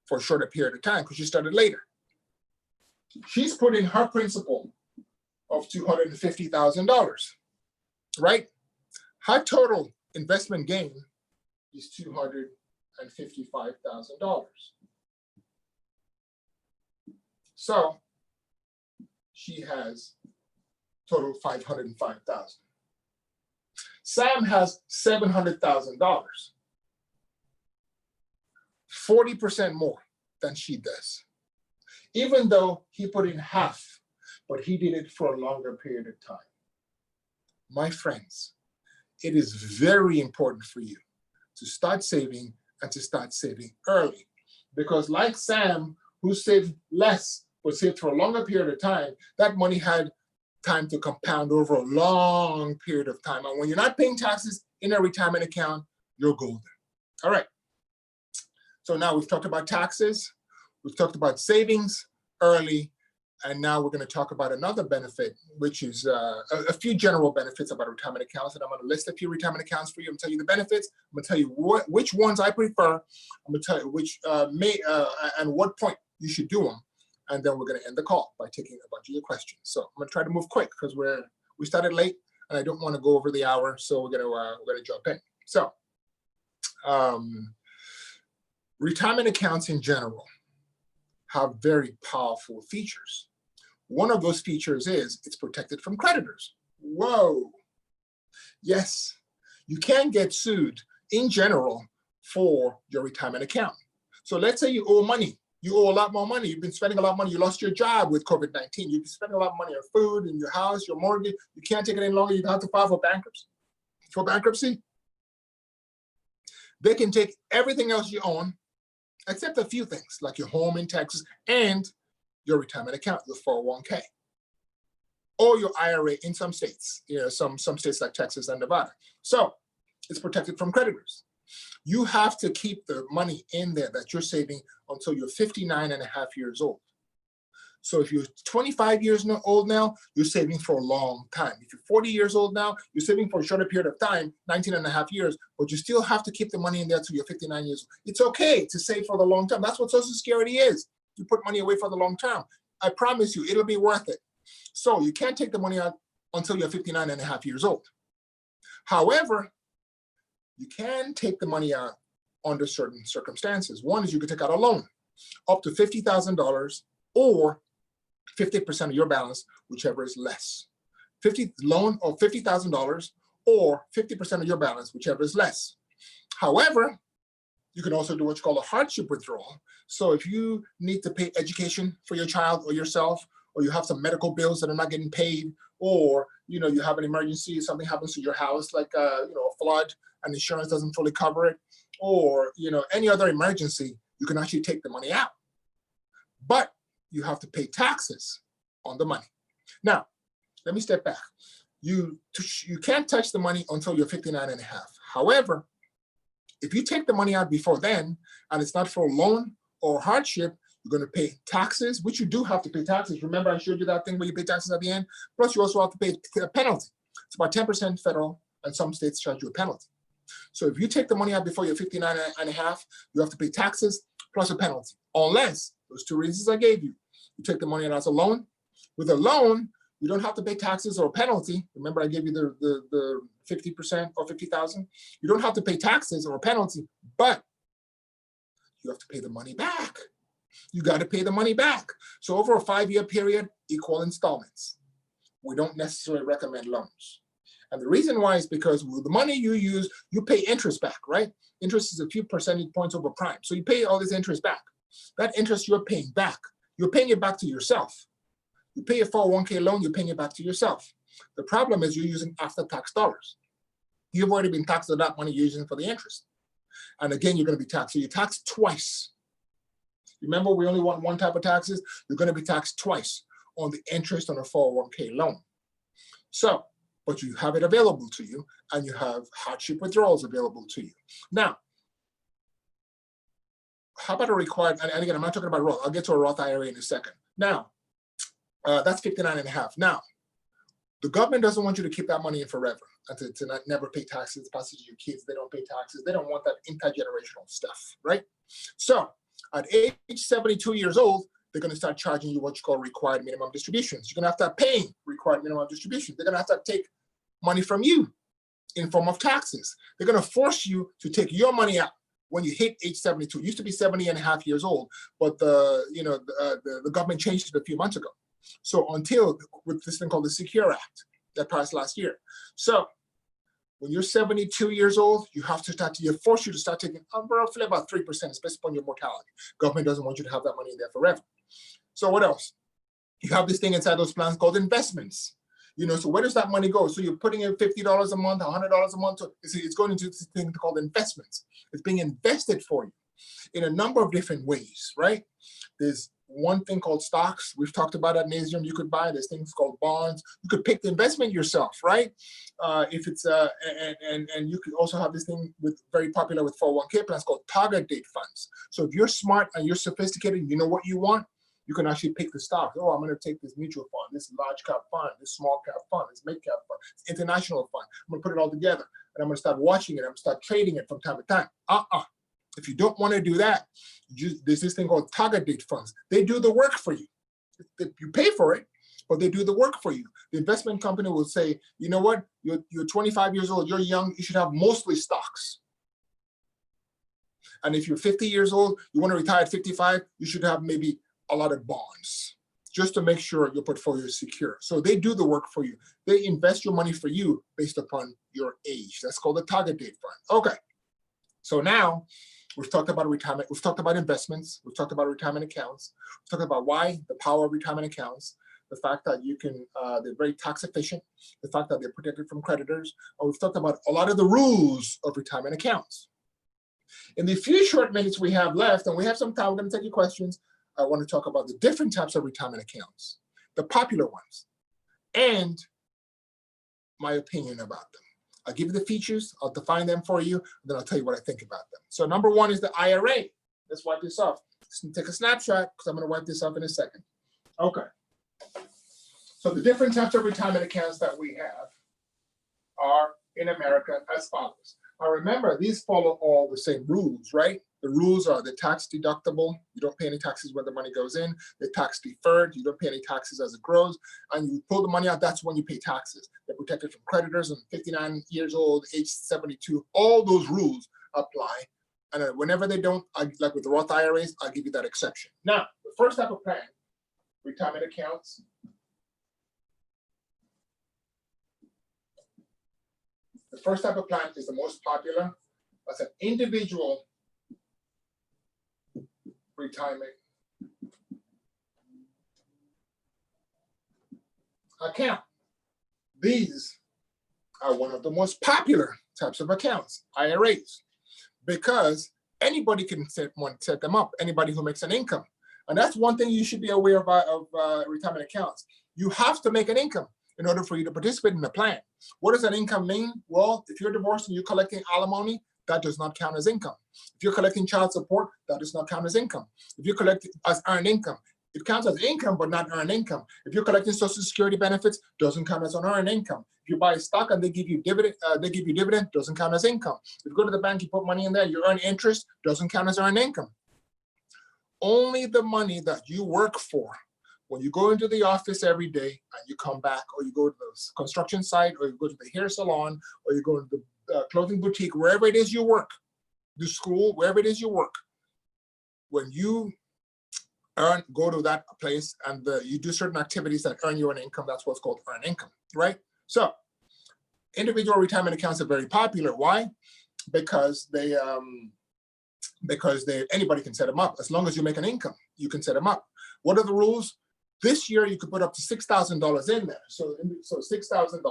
for a shorter period of time because she started later. She's put in her principal of $250,000, right? Her total investment gain is $255,000. So she has total $505,000. Sam has $700,000, 40% more than she does, even though he put in half, but he did it for a longer period of time. My friends, it is very important for you to start saving and to start saving early, because like Sam, who saved less but saved for a longer period of time, that money had time to compound over a long period of time. And when you're not paying taxes in a retirement account, you're golden. All right. So now we've talked about taxes, we've talked about savings early, and now we're going to talk about another benefit, which is a few general benefits about retirement accounts. And I'm going to list a few retirement accounts for you. I'm going to tell you the benefits. I'm going to tell you which ones I prefer. I'm going to tell you which and what point you should do them. And then we're going to end the call by taking a bunch of your questions. So I'm going to try to move quick because we started late. and I don't want to go over the hour, so we're gonna jump in. So, retirement accounts in general have very powerful features. One of those features is it's protected from creditors. Whoa. Yes, you can get sued in general for your retirement account. So let's say you owe money. You owe a lot more money. You've been spending a lot of money. You lost your job with COVID-19. You've been spending a lot of money on food and your house, your mortgage. You can't take it any longer. You have to file for bankruptcy. They can take everything else you own, except a few things, like your home in Texas and your retirement account, your 401k, or your IRA in some states, some states like Texas and Nevada. So it's protected from creditors. You have to keep the money in there that you're saving until you're 59 and a half years old. So if you're 25 years old now, you're saving for a long time. If you're 40 years old now, you're saving for a shorter period of time, 19 and a half years, but you still have to keep the money in there until you're 59 years old. It's okay to save for the long term. That's what Social Security is. You put money away for the long term. I promise you, it'll be worth it. So you can't take the money out until you're 59 and a half years old. However, you can take the money out under certain circumstances. One is you can take out a loan up to $50,000 or 50% of your balance, whichever is less. Loan of $50,000 or 50% of your balance, whichever is less. However, you can also do what you call a hardship withdrawal. So if you need to pay education for your child or yourself, or you have some medical bills that are not getting paid, or you have an emergency, something happens to your house, like a flood, and insurance doesn't fully cover it, or any other emergency, you can actually take the money out. But you have to pay taxes on the money. Now, let me step back. You can't touch the money until you're 59 and a half. However, if you take the money out before then, and it's not for a loan or hardship, you're going to pay taxes, which you do have to pay taxes. Remember, I showed you that thing where you pay taxes at the end? Plus, you also have to pay a penalty. It's about 10% federal, and some states charge you a penalty. So if you take the money out before you're 59 and a half, you have to pay taxes plus a penalty, unless those two reasons I gave you. You take the money out as a loan. With a loan, you don't have to pay taxes or a penalty. Remember, I gave you the 50% or 50,000. You don't have to pay taxes or a penalty, but you have to pay the money back. You got to pay the money back. So over a 5-year period, equal installments. We don't necessarily recommend loans. And the reason why is because with the money you use, you pay interest back, right? Interest is a few percentage points over prime. So you pay all this interest back. That interest you're paying back. You're paying it back to yourself. You pay a 401k loan, you're paying it back to yourself. The problem is you're using after-tax dollars. You've already been taxed on that money you're using for the interest. And again, you're going to be taxed. So you're taxed twice. Remember, we only want one type of taxes. You're going to be taxed twice on the interest on a 401k loan. So, but you have it available to you, and you have hardship withdrawals available to you. Now, how about a required, and again, I'm not talking about Roth. I'll get to a Roth IRA in a second. Now, that's 59 and a half. Now, the government doesn't want you to keep that money in forever and to not never pay taxes, pass it to your kids. They don't pay taxes. They don't want that intergenerational stuff, right? So at age 72 years old, they're going to start charging you what you call required minimum distributions. You're going to have to start paying required minimum distributions. They're going to have to take money from you in form of taxes. They're going to force you to take your money out when you hit age 72. It used to be 70 and a half years old, but the government changed it a few months ago. So until with this thing called the Secure Act that passed last year. So when you're 72 years old, you have to start, you force you to start taking roughly about 3%, based upon your mortality. Government doesn't want you to have that money in there forever. So what else? You have this thing inside those plans called investments. So where does that money go? So you're putting in $50 a month, $100 a month. So it's going into this thing called investments. It's being invested for you in a number of different ways, right? There's one thing called stocks. We've talked about ad nauseum. You could buy. There's things called bonds. You could pick the investment yourself, right? If it's and you could also have this thing very popular with 401k plans called target date funds. So if you're smart and you're sophisticated, you know what you want, you can actually pick the stocks. Oh, I'm going to take this mutual fund, this large cap fund, this small cap fund, this mid cap fund, this international fund. I'm going to put it all together, and I'm going to start watching it. I'm going to start trading it from time to time. If you don't want to do that, there's this thing called target date funds. They do the work for you. You pay for it, but they do the work for you. The investment company will say, you know what, you're 25 years old, you're young, you should have mostly stocks. And if you're 50 years old, you want to retire at 55, you should have maybe a lot of bonds, just to make sure your portfolio is secure. So they do the work for you. They invest your money for you based upon your age. That's called the target date fund. Okay, so now we've talked about retirement, we've talked about investments, we've talked about retirement accounts, we've talked about why, the power of retirement accounts, the fact that you can, they're very tax efficient, the fact that they're protected from creditors, and we've talked about a lot of the rules of retirement accounts. In the few short minutes we have left, and we have some time, we're going to take your questions. I want to talk about the different types of retirement accounts, the popular ones, and my opinion about them. I'll give you the features, I'll define them for you, and then I'll tell you what I think about them. So number one is the IRA. Let's wipe this off. Let's take a snapshot because I'm going to wipe this off in a second. Okay. So the different types of retirement accounts that we have are in America as follows. Now remember, these follow all the same rules, right? The rules are the tax deductible. You don't pay any taxes when the money goes in. The tax deferred. You don't pay any taxes as it grows. And you pull the money out, that's when you pay taxes. They're protected from creditors and 59 years old, age 72. All those rules apply. And whenever they don't, like with the Roth IRAs, I'll give you that exception. Now, the first type of plan, retirement accounts. The first type of plan is the most popular. That's an individual retirement account. These are one of the most popular types of accounts, IRAs, because anybody can set them up, anybody who makes an income. And that's one thing you should be aware of retirement accounts. You have to make an income in order for you to participate in the plan. What does an income mean? Well, if you're divorced and you're collecting alimony, that does not count as income. If you're collecting child support, that does not count as income. If you're collecting as earned income, it counts as income, but not earned income. If you're collecting Social Security benefits, doesn't count as unearned income. If you buy stock and they give you dividend, doesn't count as income. If you go to the bank, you put money in there, you earn interest, doesn't count as earned income. Only the money that you work for, when you go into the office every day and you come back, or you go to the construction site, or you go to the hair salon, or you go to the clothing boutique, wherever it is you work, the school, wherever it is you work, when you go to that place and you do certain activities that earn you an income, that's what's called earned income, right? So individual retirement accounts are very popular. Why? Because anybody can set them up. As long as you make an income, you can set them up. What are the rules? This year, you could put up to $6,000 in there. So $6,000,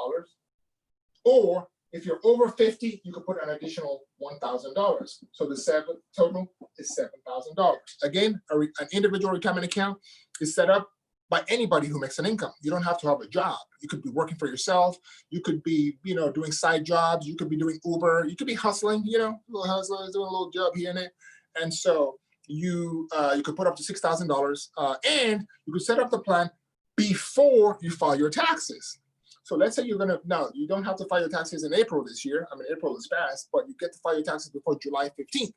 or if you're over 50, you could put an additional $1,000. So the total is $7,000. Again, an individual retirement account is set up by anybody who makes an income. You don't have to have a job. You could be working for yourself. You could be, doing side jobs. You could be doing Uber. You could be hustling, a little hustler, doing a little job here and there. And so you could put up to $6,000, and you could set up the plan before you file your taxes. So let's say you don't have to file your taxes in April this year. I mean, April is fast, but you get to file your taxes before July 15th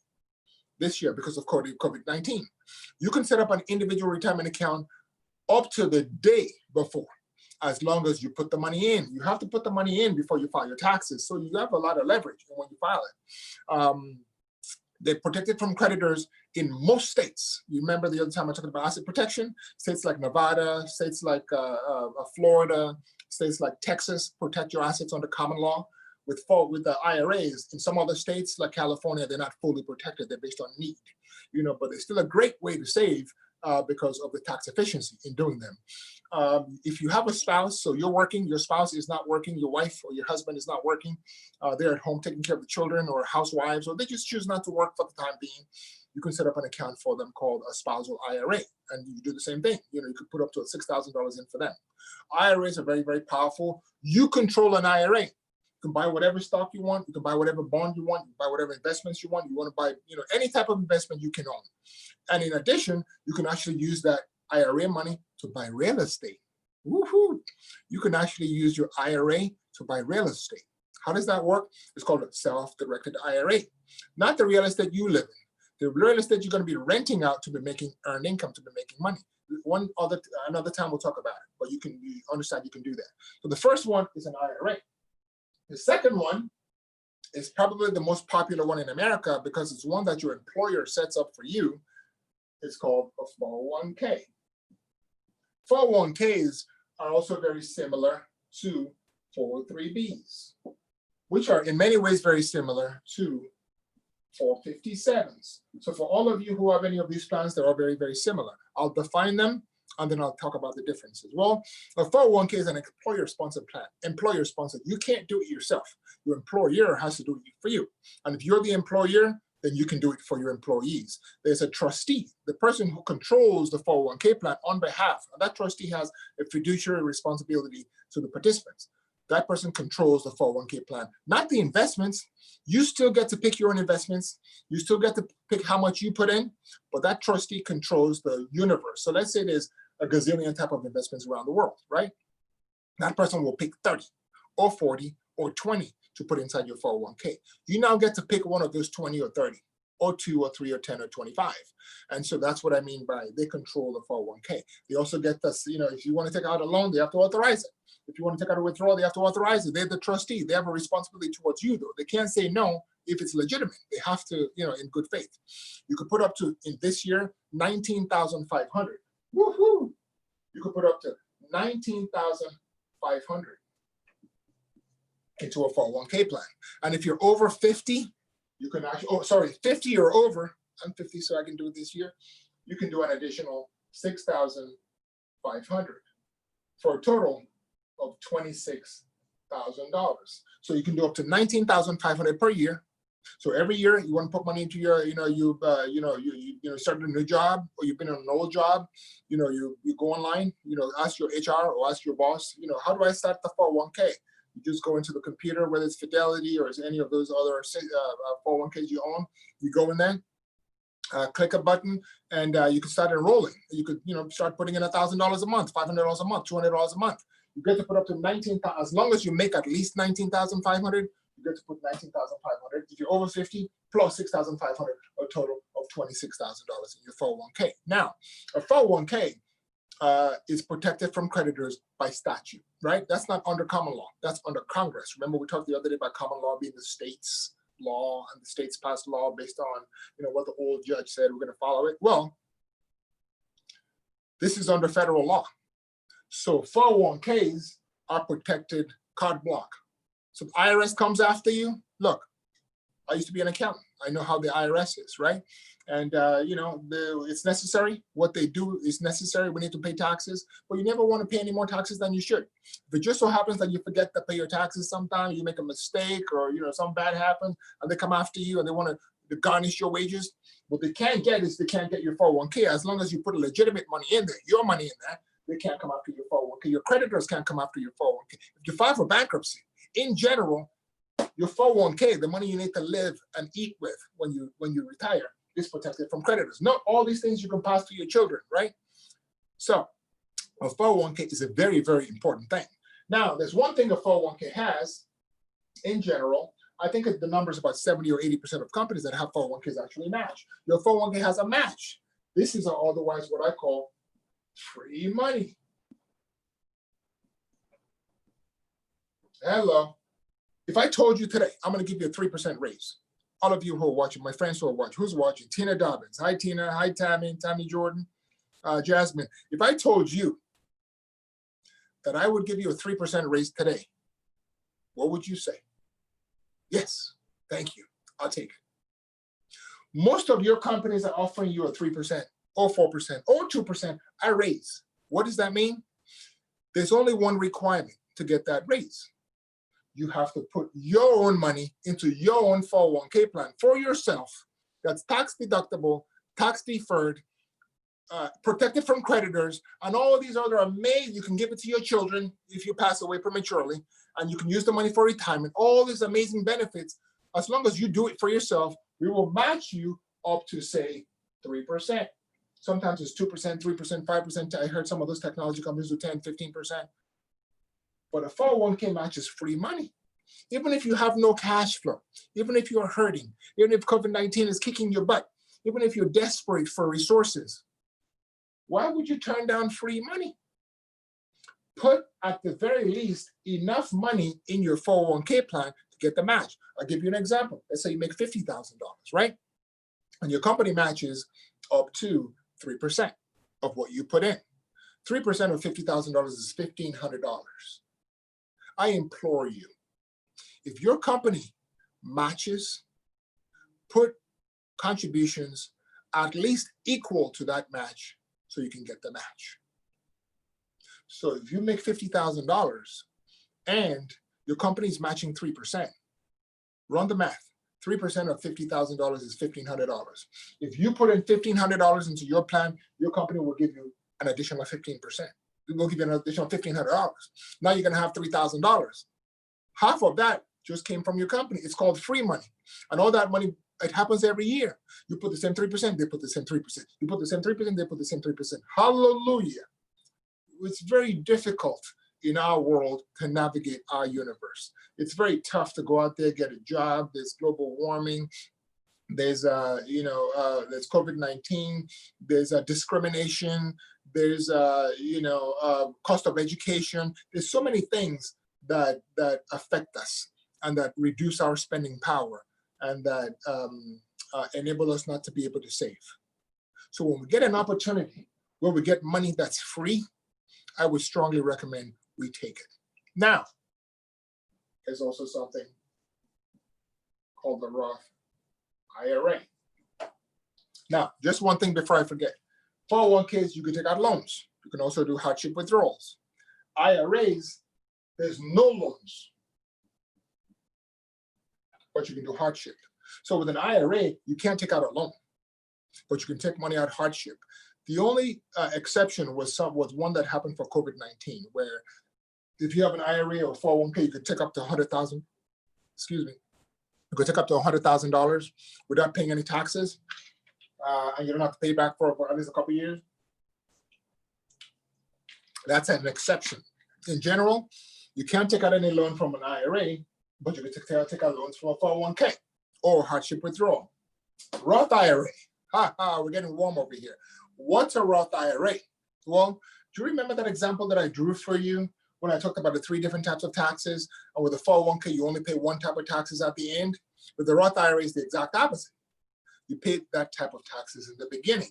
this year because of COVID-19. You can set up an individual retirement account up to the day before, as long as you put the money in. You have to put the money in before you file your taxes. So you have a lot of leverage when you file it. They're protected from creditors in most states. You remember the other time I talked about asset protection? States like Nevada, states like Florida, states like Texas protect your assets under common law. With the IRAs, in some other states like California, they're not fully protected. They're based on need, but it's still a great way to save because of the tax efficiency in doing them. If you have a spouse, so you're working, your spouse is not working, your wife or your husband is not working, they're at home taking care of the children, or housewives, or they just choose not to work for the time being, you can set up an account for them called a spousal IRA, and you do the same thing. You could put up to $6,000 in for them. IRAs are very, very powerful. You control an IRA. You can buy whatever stock you want. You can buy whatever bond you want. You can buy whatever investments you want. You want to buy, any type of investment you can own. And in addition, you can actually use that IRA money to buy real estate. Woohoo! You can actually use your IRA to buy real estate. How does that work? It's called a self-directed IRA. Not the real estate you live in. The real estate you're going to be renting out to be making earned income, to be making money. Another time we'll talk about it, but you understand you can do that. So the first one is an IRA. The second one is probably the most popular one in America because it's one that your employer sets up for you. It's called a 401k. 401ks are also very similar to 403bs, which are in many ways very similar to 457s. So for all of you who have any of these plans, they're all very, very similar. I'll define them and then I'll talk about the differences. Well, a 401k is an employer-sponsored plan. Employer-sponsored. You can't do it yourself. Your employer has to do it for you. And if you're the employer, then you can do it for your employees. There's a trustee, the person who controls the 401k plan on behalf, and that trustee has a fiduciary responsibility to the participants. That person controls the 401k plan, not the investments. You still get to pick your own investments. You still get to pick how much you put in, but that trustee controls the universe. So let's say there's a gazillion type of investments around the world, right? That person will pick 30 or 40 or 20 to put inside your 401k. You now get to pick one of those 20 or 30 or 2 or 3 or 10 or 25. And so that's what I mean by they control the 401k. They also get this, if you want to take out a loan, they have to authorize it. If you want to take out a withdrawal, they have to authorize it. They're the trustee. They have a responsibility towards you, though. They can't say no if it's legitimate. They have to, in good faith. You could put up to, in this year, 19,500. Woohoo! You could put up to 19,500 into a 401k plan. And if you're over 50, you can actually, 50 or over, I'm 50, so I can do it this year. You can do an additional 6,500 for a total of $26,000. So you can do up to 19,500 per year. So every year you want to put money into your, you started a new job or you've been on an old job, you go online, ask your HR or ask your boss, how do I start the 401k? You just go into the computer, whether it's Fidelity or it's any of those other 401ks you own. You go in there, click a button, and you can start enrolling. You could, start putting in $1,000 a month, $500 a month, $200 a month. You get to put up to 19,000. As long as you make at least 19,500, you get to put 19,500. If you're over 50, plus 6,500, a total of $26,000 in your 401k. Now, a 401k is protected from creditors by statute, right? That's not under common law. That's under Congress. Remember, we talked the other day about common law being the state's law, and the states passed law based on, what the old judge said. We're going to follow it. Well, this is under federal law. So 401ks are protected carte blanche. So the IRS comes after you. Look, I used to be an accountant. I know how the IRS is, right? And, it's necessary. What they do is necessary. We need to pay taxes, but you never want to pay any more taxes than you should. If it just so happens that you forget to pay your taxes sometime, you make a mistake or, something bad happens and they come after you and they want to garnish your wages, what they can't get is they can't get your 401k. As long as you put legitimate money in there, your money in there, they can't come after your 401k. Your creditors can't come after your 401k. If you file for bankruptcy, in general, your 401k, the money you need to live and eat with when you retire, is protected from creditors. Not all these things you can pass to your children, right? So a 401k is a very, very important thing. Now, there's one thing a 401k has, in general, I think the number is about 70 or 80% of companies that have 401ks actually match. Your 401k has a match. This is otherwise what I call free money. Hello. If I told you today, I'm going to give you a 3% raise. All of you who are watching, my friends who are watching, who's watching? Tina Dobbins. Hi, Tina. Hi, Tammy. Tammy Jordan. Jasmine. If I told you that I would give you a 3% raise today, what would you say? Yes. Thank you. I'll take it. Most of your companies are offering you a 3% or 4% or 2% a raise. What does that mean? There's only one requirement to get that raise. You have to put your own money into your own 401k plan for yourself. That's tax deductible, tax deferred, protected from creditors, and all of these other amazing, you can give it to your children if you pass away prematurely, and you can use the money for retirement, all these amazing benefits. As long as you do it for yourself, we will match you up to, say, 3%. Sometimes it's 2%, 3%, 5%. I heard some of those technology companies do 10, 15%. But a 401k match is free money. Even if you have no cash flow, even if you're hurting, even if COVID-19 is kicking your butt, even if you're desperate for resources, Why would you turn down free money? Put, at the very least, enough money in your 401k plan to get the match. I'll give you an example. Let's say you make $50,000, right? And your company matches up to 3% of what you put in. 3% of $50,000 is $1,500. I implore you, if your company matches, put contributions at least equal to that match so you can get the match. So if you make $50,000 and your company is matching 3%, run the math. 3% of $50,000 is $1,500. If you put in $1,500 into your plan, your company will give you an additional 15%. It will give you an additional $1,500. Now you're going to have $3,000. Half of that just came from your company. It's called free money. And all that money, it happens every year. You put the same 3%, they put the same 3%. You put the same 3%, they put the same 3%. Hallelujah. It's very difficult in our world to navigate our universe. It's very tough to go out there, get a job. There's global warming. There's there's COVID-19. There's discrimination. There's cost of education. There's so many things that affect us and that reduce our spending power and that enable us not to be able to save. So when we get an opportunity where we get money that's free, I would strongly recommend we take it. Now, there's also something called the Roth IRA. Now, just one thing before I forget. 401ks, you can take out loans. You can also do hardship withdrawals. IRAs, there's no loans, but you can do hardship. So with an IRA, you can't take out a loan, but you can take money out hardship. The only exception was one that happened for COVID-19, where if you have an IRA or 401k, you could take up to $100,000. Excuse me. You could take up to $100,000 without paying any taxes, and you don't have to pay back for at least a couple of years. That's an exception. In general, you can't take out any loan from an IRA, but you can take out loans from a 401k or hardship withdrawal. Roth IRA. We're getting warm over here. What's a Roth IRA? Well, do you remember that example that I drew for you when I talked about the 3 different types of taxes? And with a 401k, you only pay one type of taxes at the end. With the Roth IRA, is the exact opposite. You pay that type of taxes in the beginning.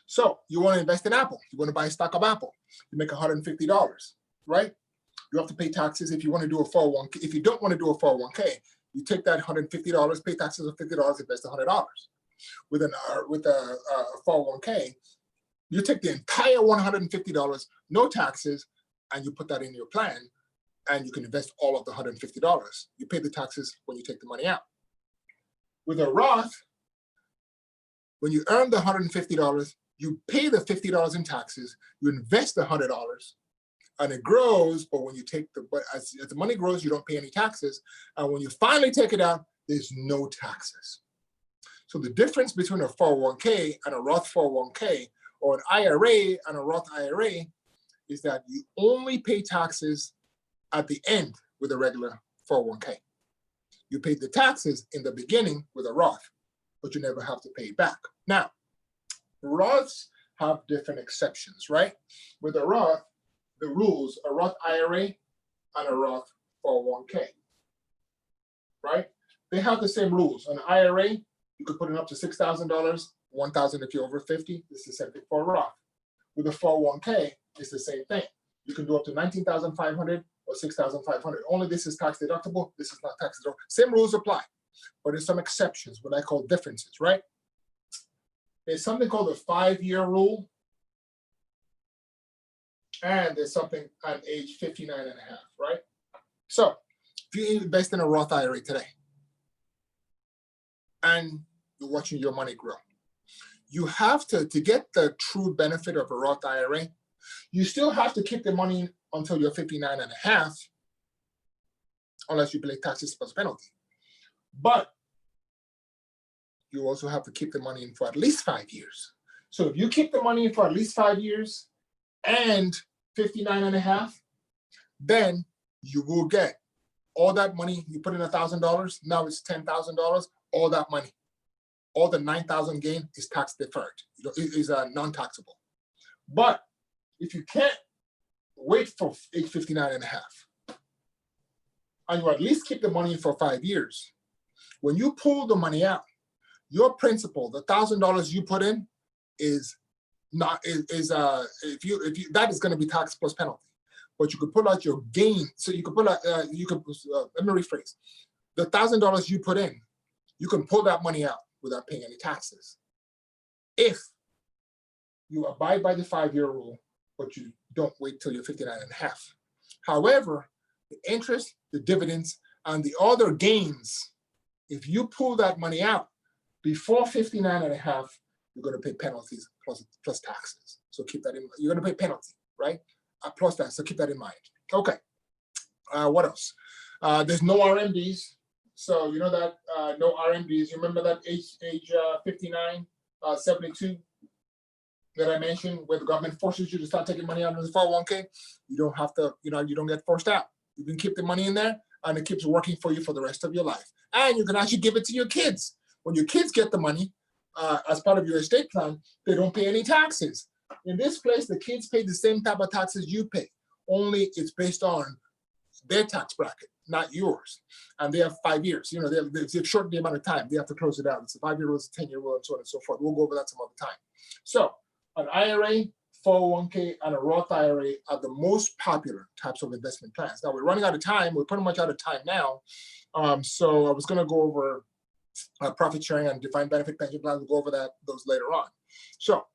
So you want to invest in Apple. You want to buy a stock of Apple. You make $150, right? You have to pay taxes if you want to do a 401k. If you don't want to do a 401k, you take that $150, pay taxes of $50, invest $100. With a 401k, you take the entire $150, no taxes, and you put that in your plan, and you can invest all of the $150. You pay the taxes when you take the money out. With a Roth, when you earn the $150, you pay the $50 in taxes, you invest the $100, and it grows, but when you take as the money grows, you don't pay any taxes, and when you finally take it out, there's no taxes. So the difference between a 401k and a Roth 401k, or an IRA and a Roth IRA, is that you only pay taxes at the end with a regular 401k. You pay the taxes in the beginning with a Roth, but you never have to pay it back. Now, Roths have different exceptions, right? With a Roth, the rules, a Roth IRA and a Roth 401k, right? They have the same rules. An IRA, you could put in up to $6,000, $1,000 if you're over 50. It's the same thing for a Roth. With a 401k, it's the same thing. You can do up to $19,500 or $6,500. Only this is tax deductible. This is not tax deductible. Same rules apply, but there's some exceptions, what I call differences, right? There's something called the 5-year rule, and there's something at age 59 and a half, right? So if you invest in a Roth IRA today, and you're watching your money grow, you have to get the true benefit of a Roth IRA, you still have to keep the money until you're 59 and a half, unless you pay taxes plus penalty. But you also have to keep the money in for at least 5 years. So if you keep the money in for at least 5 years and 59 and a half, then you will get all that money. You put in $1,000, now it's $10,000, all that money. all the 9,000 gain is tax deferred. It is non-taxable. But if you can't wait for age 59 and a half, and you at least keep the money for 5 years, when you pull the money out, your principal, the $1,000 you put in, is not if you that is going to be tax plus penalty. But you could pull out your gain. So you could pull out let me rephrase. The $1,000 you put in, you can pull that money out without paying any taxes if you abide by the 5-year rule, but you don't wait till you're 59 and a half. However, the interest, the dividends, and the other gains, if you pull that money out before 59 and a half, you're going to pay penalties plus taxes. So keep that in mind. You're going to pay penalty, right? Plus that. So keep that in mind. Okay. What else? There's no RMDs. So you know that no RMDs. You remember that age 59, 72 that I mentioned, where the government forces you to start taking money out of the 401k? You don't have to, you don't get forced out. You can keep the money in there, and it keeps working for you for the rest of your life. And you can actually give it to your kids. When your kids get the money as part of your estate plan, they don't pay any taxes. In this place, the kids pay the same type of taxes you pay, only it's based on their tax bracket, not yours. And they have 5 years. They've shortened the amount of time. They have to close it out. It's a 5-year rule, it's a 10-year rule, and so on and so forth. We'll go over that some other time. So an IRA, 401k, and a Roth IRA are the most popular types of investment plans. Now, we're running out of time. We're pretty much out of time now. So I was going to go over profit sharing and defined benefit pension plans. We'll go over those later on. So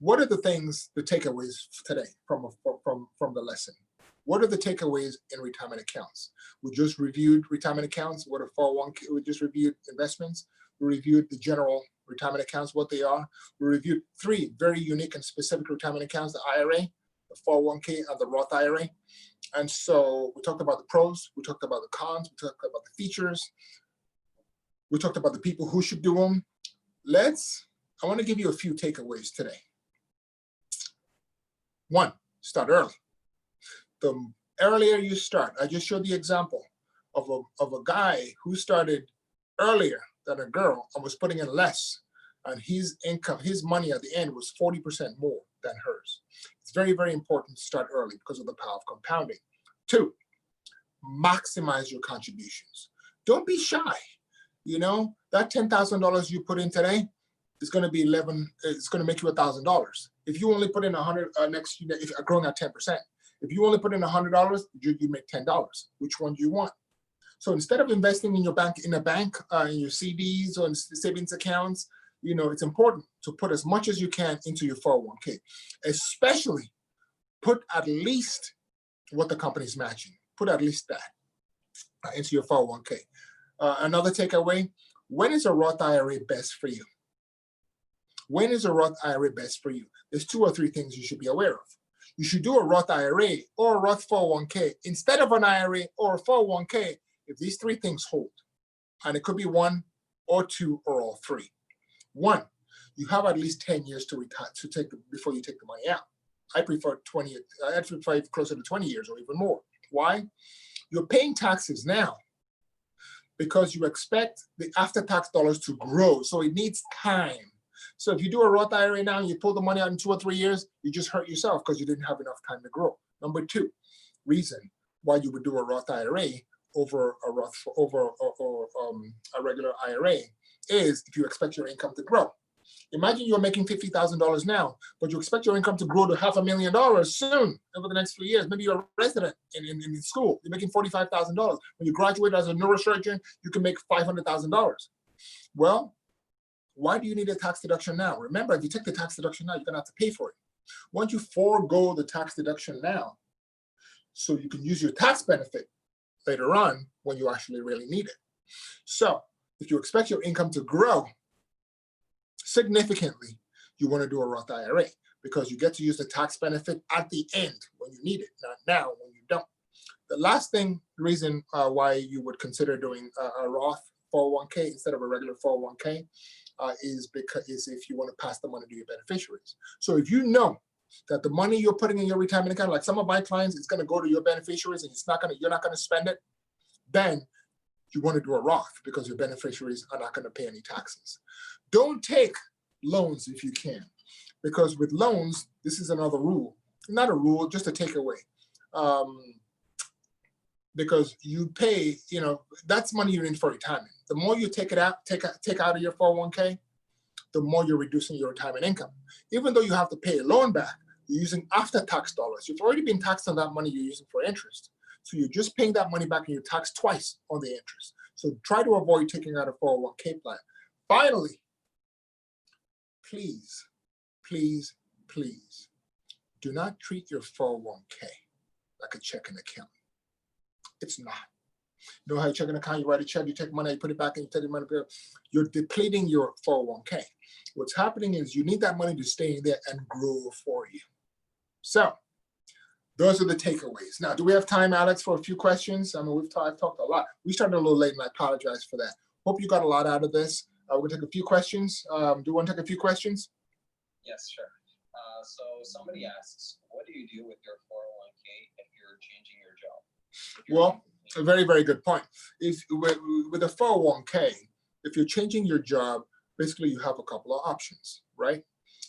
what are the takeaways today from the lesson? What are the takeaways in retirement accounts? We just reviewed retirement accounts. What are 401k? We just reviewed investments. We reviewed the general retirement accounts, what they are. We reviewed 3 very unique and specific retirement accounts: the IRA, the 401k, and the Roth IRA. And so we talked about the pros, we talked about the cons, we talked about the features, we talked about the people who should do them. I want to give you a few takeaways today. 1, start early. The earlier you start, I just showed the example of a guy who started earlier than a girl and was putting in less, and his income, his money at the end was 40% more than hers. It's very, very important to start early because of the power of compounding. 2, maximize your contributions. Don't be shy. That $10,000 you put in today is going to be it's going to make you $1,000. If you only put in 100 next year, if you're growing at 10%, if you only put in $100, you make $10. Which one do you want? So instead of investing in your bank, in your CDs or in savings accounts, it's important to put as much as you can into your 401k. Especially put at least what the company's matching. Put at least that into your 401k. Another takeaway: when is a Roth IRA best for you? When is a Roth IRA best for you? There's 2 or 3 things you should be aware of. You should do a Roth IRA or a Roth 401k instead of an IRA or a 401k if these 3 things hold. And it could be 1 or 2 or all 3. 1, you have at least 10 years to retire before you take the money out. I prefer 20. I prefer closer to 20 years or even more. Why? You're paying taxes now because you expect the after-tax dollars to grow. So it needs time. So if you do a Roth IRA now and you pull the money out in 2 or 3 years, you just hurt yourself because you didn't have enough time to grow. Number 2, reason why you would do a Roth IRA over a regular IRA is if you expect your income to grow. Imagine you're making $50,000 now, but you expect your income to grow to $500,000 soon over the next few years. Maybe you're a resident in school. You're making $45,000. When you graduate as a neurosurgeon, you can make $500,000. Well, why do you need a tax deduction now? Remember, if you take the tax deduction now, you're going to have to pay for it. Why don't you forego the tax deduction now so you can use your tax benefit later on when you actually really need it? So if you expect your income to grow significantly, you want to do a Roth IRA because you get to use the tax benefit at the end when you need it, not now when you don't. The last reason why you would consider doing a Roth 401k instead of a regular 401k is if you want to pass the money to your beneficiaries. So if you know that the money you're putting in your retirement account, like some of my clients, it's going to go to your beneficiaries and you're not going to spend it, then you want to do a Roth because your beneficiaries are not going to pay any taxes. Don't take loans if you can, because with loans, this is another rule. Not a rule, just a takeaway. Because you pay, that's money you're in for retirement. The more you take out of your 401k, the more you're reducing your retirement income. Even though you have to pay a loan back, you're using after-tax dollars. You've already been taxed on that money you're using for interest. So you're just paying that money back and you're taxed twice on the interest. So try to avoid taking out a 401k plan. Finally, please, please, please, do not treat your 401k like a checking account. It's not. You know how you check an account, you write a check, you take money, you put it back, and you take the money. You're depleting your 401k. What's happening is you need that money to stay in there and grow for you. So those are the takeaways. Now, do we have time, Alex, for a few questions? I mean, I've talked a lot. We started a little late, and I apologize for that. Hope you got a lot out of this. We're going to take a few questions. Do you want to take a few questions? Yes, sure. So somebody asks, what do you do with your 401k if you're changing your job? Well, a very, very good point. With a 401k, if you're changing your job, basically you have a couple of options, right?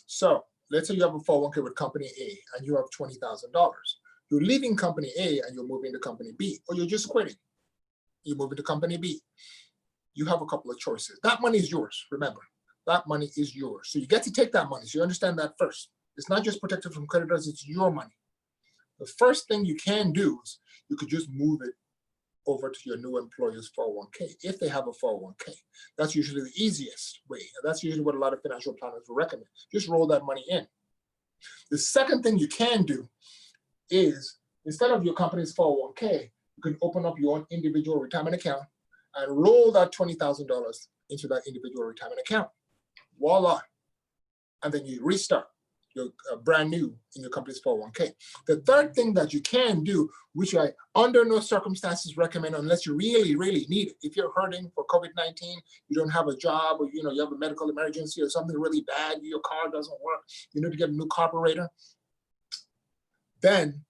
So let's say you have a 401k with company A and you have $20,000. You're leaving company A and you're moving to company B, or you're just quitting. You're moving to company B. You have a couple of choices. That money is yours, remember. That money is yours. So you get to take that money. So you understand that first. It's not just protected from creditors, it's your money. The first thing you can do is you could just move it over to your new employer's 401k if they have a 401k. That's usually the easiest way. That's usually what a lot of financial planners will recommend. Just roll that money in. The second thing you can do is, instead of your company's 401k, you can open up your own individual retirement account and roll that $20,000 into that individual retirement account. Voila. And then you restart. You're brand new in your company's 401k. The third thing that you can do, which I under no circumstances recommend unless you really, really need it. If you're hurting for COVID-19, you don't have a job, or you have a medical emergency or something really bad, your car doesn't work, you need to get a new carburetor, then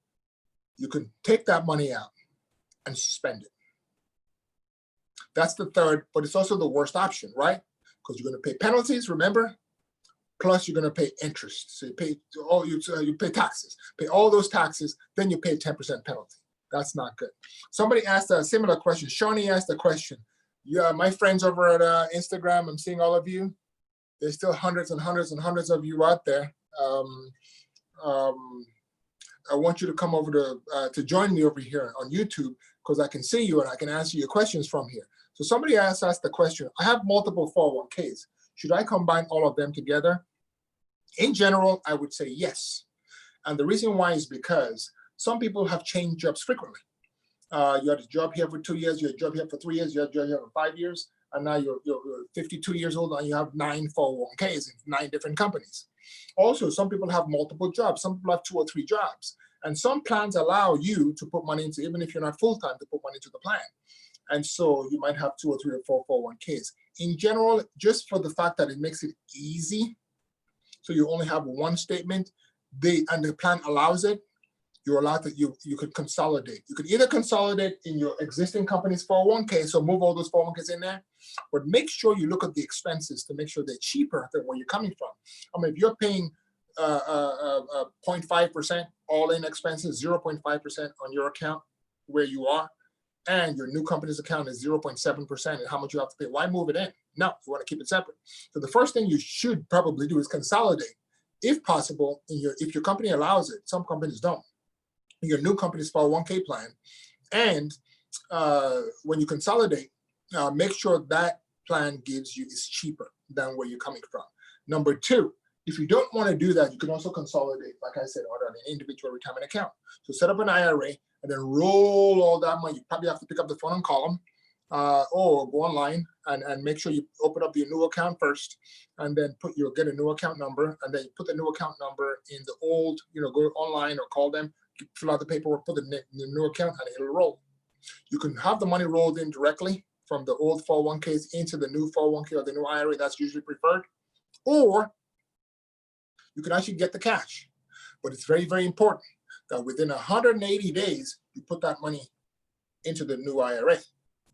you can take that money out and spend it. That's the third, but it's also the worst option, right? Because you're going to pay penalties, remember? Plus, you're going to pay interest. So you pay taxes, pay all those taxes, then you pay a 10% penalty. That's not good. Somebody asked a similar question. Shawnee asked a question. Yeah, my friends over at Instagram, I'm seeing all of you. There's still hundreds and hundreds and hundreds of you out there. I want you to come over to join me over here on YouTube, because I can see you and I can answer your questions from here. So somebody asked the question, I have multiple 401ks. Should I combine all of them together? In general, I would say yes. And the reason why is because some people have changed jobs frequently. You had a job here for 2 years, you had a job here for 3 years, you had a job here for 5 years, and now you're 52 years old and you have 9 401ks in 9 different companies. Also, some people have multiple jobs. Some people have 2 or 3 jobs. And some plans allow you to put money into, even if you're not full-time, to put money into the plan. And so you might have 2 or 3 or 4 401ks. In general, just for the fact that it makes it easy, so you only have one statement, and the plan allows it, you're allowed to, you could consolidate. You could either consolidate in your existing company's 401k, so move all those 401ks in there, but make sure you look at the expenses to make sure they're cheaper than where you're coming from. I mean, if you're paying 0.5% all-in expenses, 0.5% on your account where you are, and your new company's account is 0.7% and how much you have to pay, why move it in? No, you want to keep it separate. So the first thing you should probably do is consolidate, if possible, if your company allows it. Some companies don't. Your new company's 401k plan, and when you consolidate, make sure that plan is cheaper than where you're coming from. Number 2, if you don't want to do that, you can also consolidate, like I said, on an individual retirement account. So set up an IRA and then roll all that money. You probably have to pick up the phone and call them, or go online and make sure you open up your new account first, and then get a new account number, and then you put the new account number in the old, go online or call them, fill out the paperwork, put the new account, and it'll roll. You can have the money rolled in directly from the old 401ks into the new 401k or the new IRA. That's usually preferred. Or you can actually get the cash. But it's very, very important that within 180 days, you put that money into the new IRA.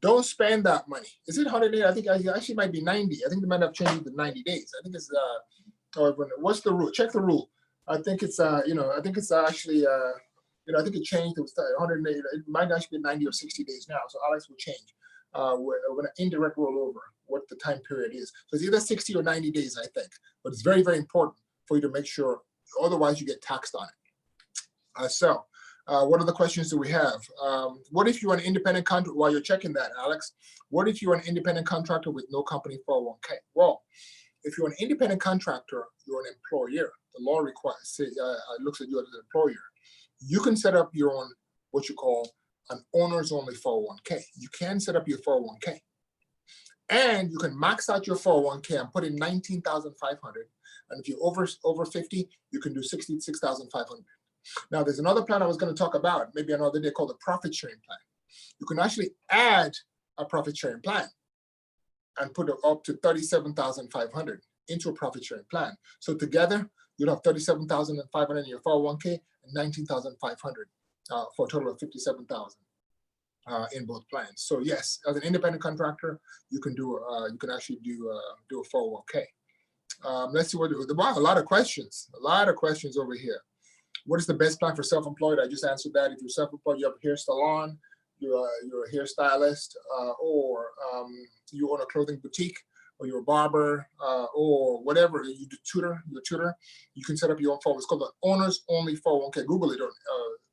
Don't spend that money. Is it 180? I think it actually might be 90. I think they might have changed it to 90 days. I think it's what's the rule? Check the rule. I think it's I think it's actually I think it changed. It was 180. It might actually be 90 or 60 days now. So Alex will change. We're going to indirect rollover what the time period is. So it's either 60 or 90 days, I think. But it's very, very important for you to make sure. Otherwise, you get taxed on it. What other questions do we have? What if you're an independent contractor? While you're checking that, Alex, what if you're an independent contractor with no company 401k? Well, if you're an independent contractor, you're an employer. The law requires looks at you as an employer. You can set up your own what you call an owner's only 401k. You can set up your 401k, and you can max out your 401k and put in 19,500. And if you're over 50, you can do 66,500. Now, there's another plan I was going to talk about, maybe another day, called the profit sharing plan. You can actually add a profit sharing plan and put up to 37,500 into a profit sharing plan. So together, you'll have 37,500 in your 401k and 19,500 for a total of 57,000 in both plans. So yes, as an independent contractor, you can actually do a 401k. Let's see wow, a lot of questions over here. What is the best plan for self-employed? I just answered that. If you're self-employed, you have a hair salon, you're a hairstylist, or you own a clothing boutique, or you're a barber, or whatever, you're a tutor, you can set up your own 401k. It's called the Owners Only 401k. Google it,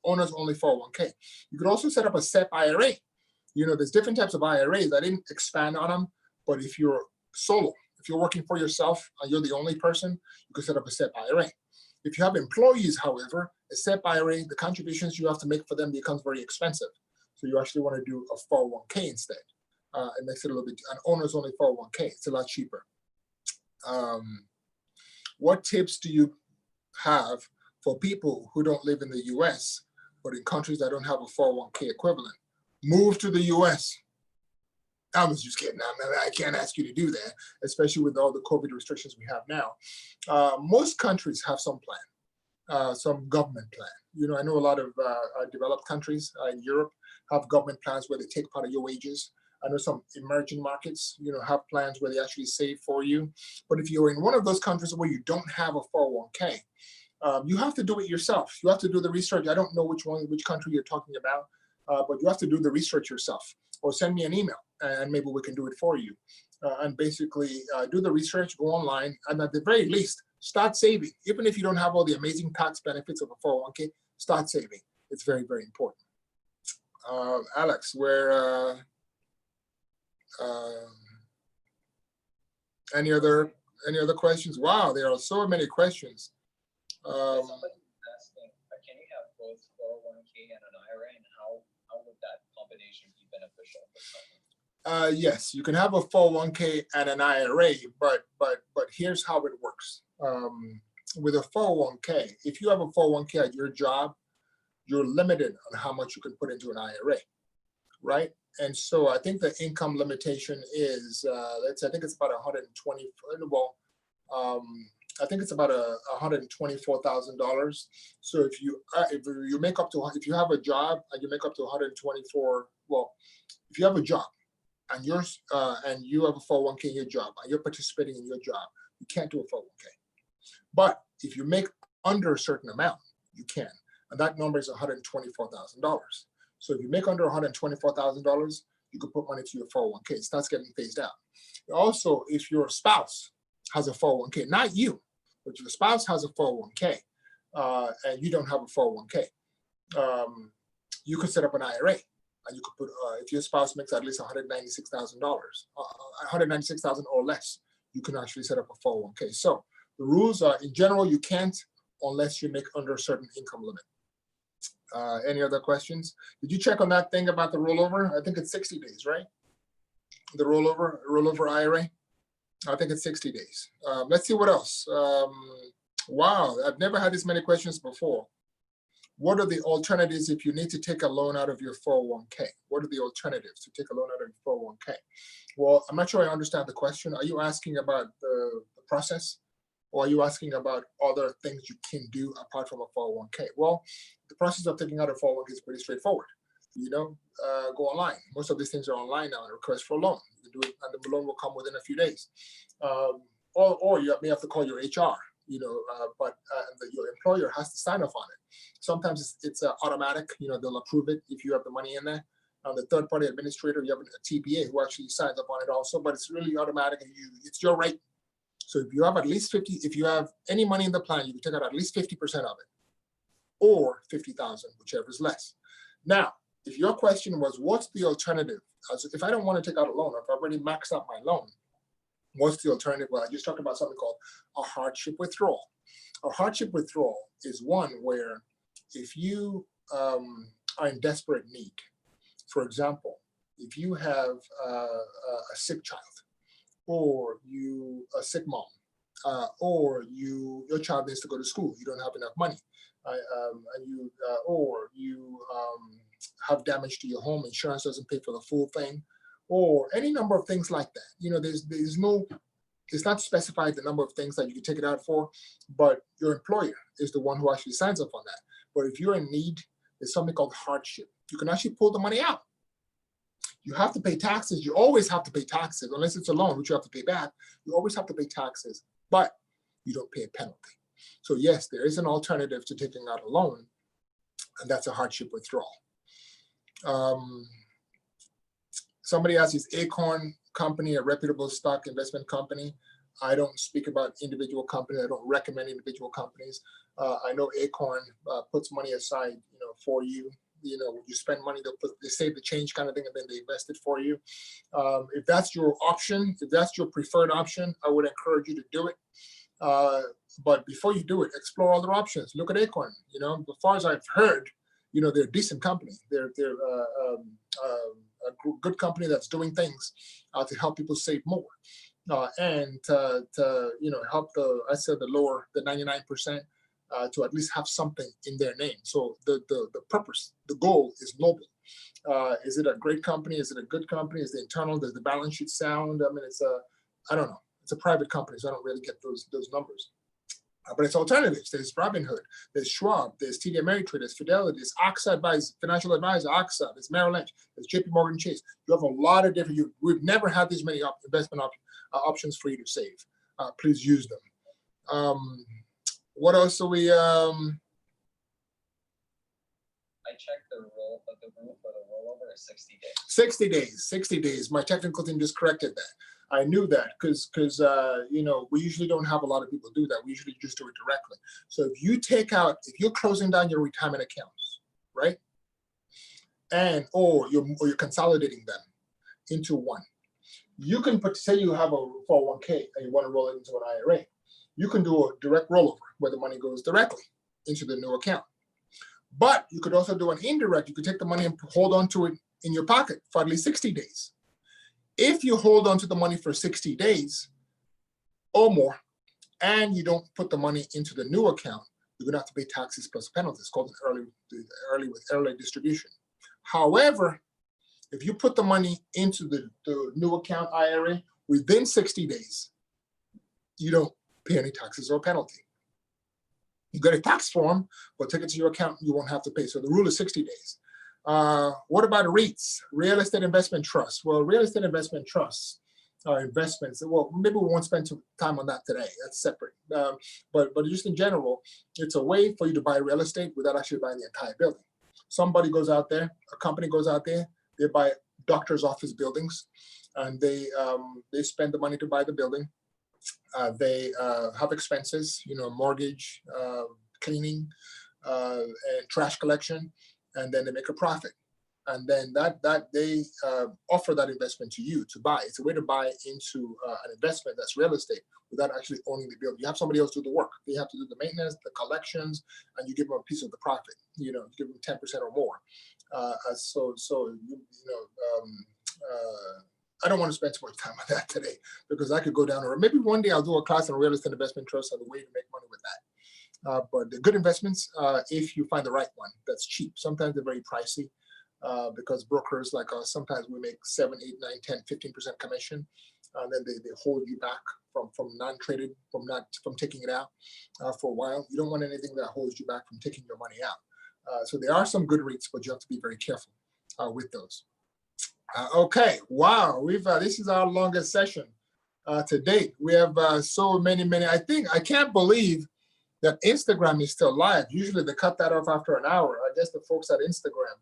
Owners Only 401k. You could also set up a SEP IRA. There's different types of IRAs. I didn't expand on them, but if you're solo, if you're working for yourself and you're the only person, you can set up a SEP IRA. If you have employees, however, a SEP IRA, the contributions you have to make for them becomes very expensive. So you actually want to do a 401k instead. It makes it a little bit, an owner's only 401k. It's a lot cheaper. What tips do you have for people who don't live in the US, but in countries that don't have a 401k equivalent? Move to the US. I was just kidding. I can't ask you to do that, especially with all the COVID restrictions we have now. Most countries have some plan, some government plan. I know a lot of developed countries in Europe have government plans where they take part of your wages. I know some emerging markets, have plans where they actually save for you. But if you're in one of those countries where you don't have a 401k, you have to do it yourself. You have to do the research. I don't know which country you're talking about, but you have to do the research yourself, or send me an email and maybe we can do it for you. And basically do the research, go online, and at the very least, start saving. Even if you don't have all the amazing tax benefits of a 401k, start saving. It's very, very important. Alex, any other questions? Wow, there are so many questions. Somebody asking, can you have both 401k and an IRA, and how would that combination be beneficial for someone? Yes, you can have a 401k and an IRA, but here's how it works. With a 401k, if you have a 401k at your job, you're limited on how much you can put into an IRA, right? And so I think the income limitation is, I think it's about 120. Well, I think it's about $124,000. So if you have a job and you make up to 124, well, if you have a job and you have a 401k in your job and you're participating in your job, you can't do a 401k. But if you make under a certain amount, you can, and that number is $124,000. So if you make under $124,000, you can put money to your 401k. It starts getting phased out. Also, if your spouse has a 401k, not you, but if your spouse has a 401k and you don't have a 401k, you could set up an IRA, and you could put, if your spouse makes at least $196,000, $196,000 or less, you can actually set up a 401k. So the rules are, in general, you can't unless you make under a certain income limit. Any other questions? Did you check on that thing about the rollover? I think it's 60 days, right? The rollover IRA? I think it's 60 days. Let's see what else. Wow, I've never had this many questions before. What are the alternatives if you need to take a loan out of your 401k? What are the alternatives to take a loan out of your 401k? Well, I'm not sure I understand the question. Are you asking about the process? Or are you asking about other things you can do apart from a 401k? Well, the process of taking out a 401k is pretty straightforward. go online. Most of these things are online now. And request for a loan, you can do it, and the loan will come within a few days. Or you may have to call your HR. But your employer has to sign off on it. Sometimes it's automatic. They'll approve it if you have the money in there. The third-party administrator, you have a TPA who actually signs up on it also, but it's really automatic, and it's your right. So if you have at least 50, if you have any money in the plan, you can take out at least 50% of it, or 50,000, whichever is less. Now, if your question was, what's the alternative? If I don't want to take out a loan, or if I've already maxed out my loan, what's the alternative? Well, I just talked about something called a hardship withdrawal. A hardship withdrawal is one where if you are in desperate need, for example, if you have a sick child, or a sick mom, or your child needs to go to school, you don't have enough money, or you have damage to your home, insurance doesn't pay for the full thing, or any number of things like that. It's not specified the number of things that you can take it out for, but your employer is the one who actually signs up on that. But if you're in need, there's something called hardship. You can actually pull the money out. You have to pay taxes. You always have to pay taxes, unless it's a loan, which you have to pay back. You always have to pay taxes, but you don't pay a penalty. So yes, there is an alternative to taking out a loan, and that's a hardship withdrawal. Somebody asked, is Acorn Company a reputable stock investment company? I don't speak about individual companies. I don't recommend individual companies. I know Acorn puts money aside, for you. When you spend money, they save the change kind of thing, and then they invest it for you. If that's your option, if that's your preferred option, I would encourage you to do it. But before you do it, explore other options. Look at Acorn. As far as I've heard, they're a decent company. They're a good company that's doing things to help people save more, and to help the 99%. To at least have something in their name. So the purpose, the goal is noble. Is it a great company? Is it a good company? Is the internal? Does the balance sheet sound? I mean, I don't know. It's a private company, so I don't really get those numbers. But it's alternatives. There's Robinhood. There's Schwab. There's TD Ameritrade. There's Fidelity. There's AXA Financial Advisor. AXA. There's Merrill Lynch. There's JP Morgan Chase. You have a lot of different. We've never had this many investment options for you to save. Please use them. What else do we? I checked the rule for the rollover is 60 days. 60 days. 60 days. My technical team just corrected that. I knew that because we usually don't have a lot of people do that. We usually just do it directly. So if you're closing down your retirement accounts, right, or you're consolidating them into one, you can say you have a 401k and you want to roll it into an IRA. You can do a direct rollover where the money goes directly into the new account. But you could also do an indirect. You could take the money and hold on to it in your pocket for at least 60 days. If you hold on to the money for 60 days or more, and you don't put the money into the new account, you're going to have to pay taxes plus penalties. It's called an early distribution. However, if you put the money into the new account IRA within 60 days, you don't pay any taxes or penalty. You get a tax form, but take it to your account, you won't have to pay. So the rule is 60 days. What about REITs, real estate investment trusts? Well, real estate investment trusts are investments. Well, maybe we won't spend time on that today. That's separate. But just in general, it's a way for you to buy real estate without actually buying the entire building. Somebody goes out there, a company goes out there, they buy doctor's office buildings, and they spend the money to buy the building. They have expenses, mortgage, cleaning, and trash collection, and then they make a profit. And then they offer that investment to you to buy. It's a way to buy into an investment that's real estate without actually owning the building. You have somebody else do the work. They have to do the maintenance, the collections, and you give them a piece of the profit. You give them 10% or more. I don't want to spend too much time on that today because I could go down, or maybe one day I'll do a class on real estate investment trust and the way to make money with that. But the good investments, if you find the right one that's cheap. Sometimes they're very pricey because brokers like us, sometimes we make 7, 8, 9, 10, 15% commission, and then they hold you back from non-traded, from taking it out for a while. You don't want anything that holds you back from taking your money out. So there are some good REITs, but you have to be very careful with those. Okay, wow, we've this is our longest session to date. We have so many. I can't believe that Instagram is still live. Usually they cut that off after an hour. I guess the folks at Instagram.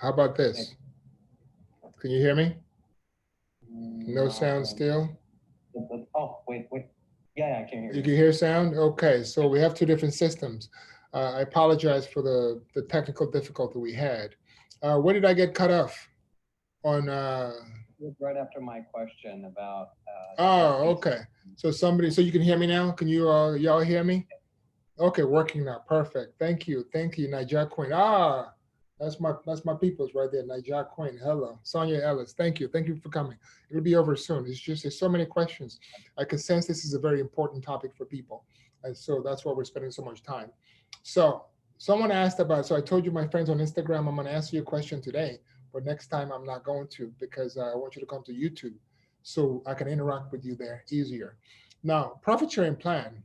How about this? Can you hear me? No sound still? Oh, wait. Yeah, I can hear you. You can hear sound? Okay, so we have two different systems. I apologize for the technical difficulty we had. Where did I get cut off? On Right after my question about oh, okay. So you can hear me now? Can you y'all hear me? Okay, working now. Perfect. Thank you, Niger Queen. That's my people's right there, Niger Queen. Hello, Sonia Ellis. Thank you for coming. It'll be over soon. There's so many questions. I can sense this is a very important topic for people, and so that's why we're spending so much time. So someone asked about. So I told you, my friends on Instagram, I'm going to answer your question today, but next time I'm not going to, because I want you to come to YouTube so I can interact with you there easier. Now, profit sharing plan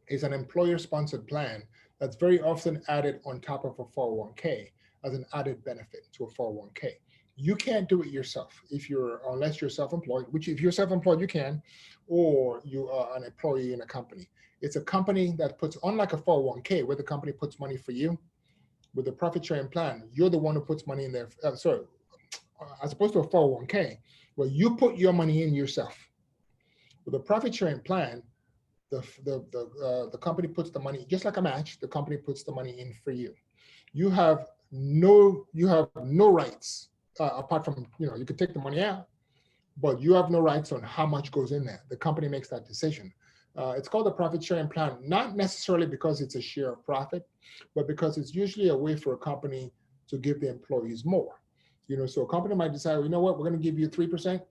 is an employer-sponsored plan that's very often added on top of a 401k as an added benefit to a 401k. You can't do it yourself unless you're self-employed, which if you're self-employed, you can, or you are an employee in a company. It's a company that puts, unlike a 401k where the company puts money for you, with a profit sharing plan, you're the one who puts money in there. As opposed to a 401k where you put your money in yourself. With a profit sharing plan, the company puts the money, just like a match, the company puts the money in for you. You have no rights apart from, you could take the money out, but you have no rights on how much goes in there. The company makes that decision. It's called a profit sharing plan, not necessarily because it's a share of profit, but because it's usually a way for a company to give the employees more. So a company might decide, you know what, we're going to give you 3%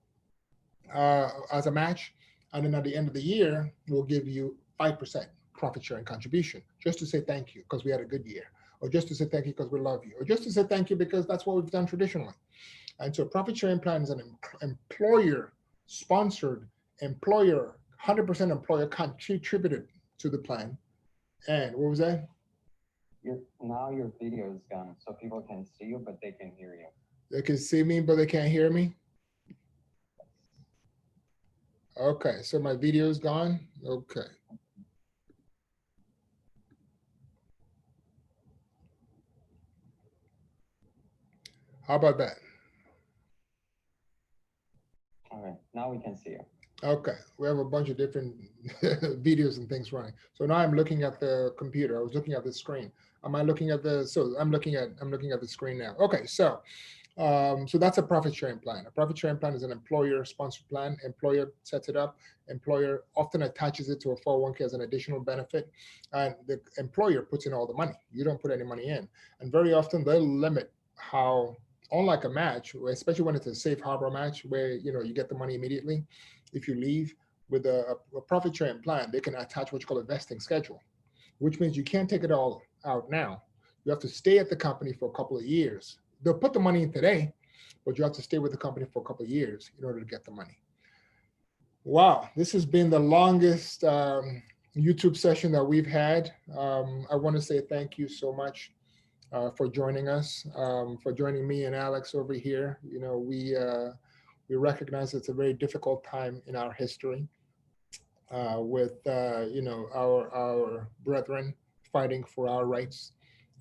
as a match, and then at the end of the year, we'll give you 5% profit sharing contribution, just to say thank you because we had a good year, or just to say thank you because we love you, or just to say thank you because that's what we've done traditionally. And so profit sharing plan is an employer-sponsored, 100% employer contributed to the plan. And what was that? Now your video is gone, so people can see you, but they can hear you. They can see me, but they can't hear me? Okay, so my video is gone? Okay. How about that? All right, now we can see you. Okay, we have a bunch of different videos and things running. So now I'm looking at the computer. I was looking at the screen. Am I looking at I'm looking at the screen now. Okay, so that's a profit sharing plan. A profit sharing plan is an employer-sponsored plan. Employer sets it up. Employer often attaches it to a 401k as an additional benefit, and the employer puts in all the money. You don't put any money in, and very often they'll limit how, unlike a match, especially when it's a safe harbor match where you get the money immediately if you leave, with a profit sharing plan, they can attach what you call a vesting schedule, which means you can't take it all out now. You have to stay at the company for a couple of years. They'll put the money in today, but you have to stay with the company for a couple of years in order to get the money. Wow, this has been the longest YouTube session that we've had. I want to say thank you so much for joining us, for joining me and Alex over here. We recognize it's a very difficult time in our history with our brethren fighting for our rights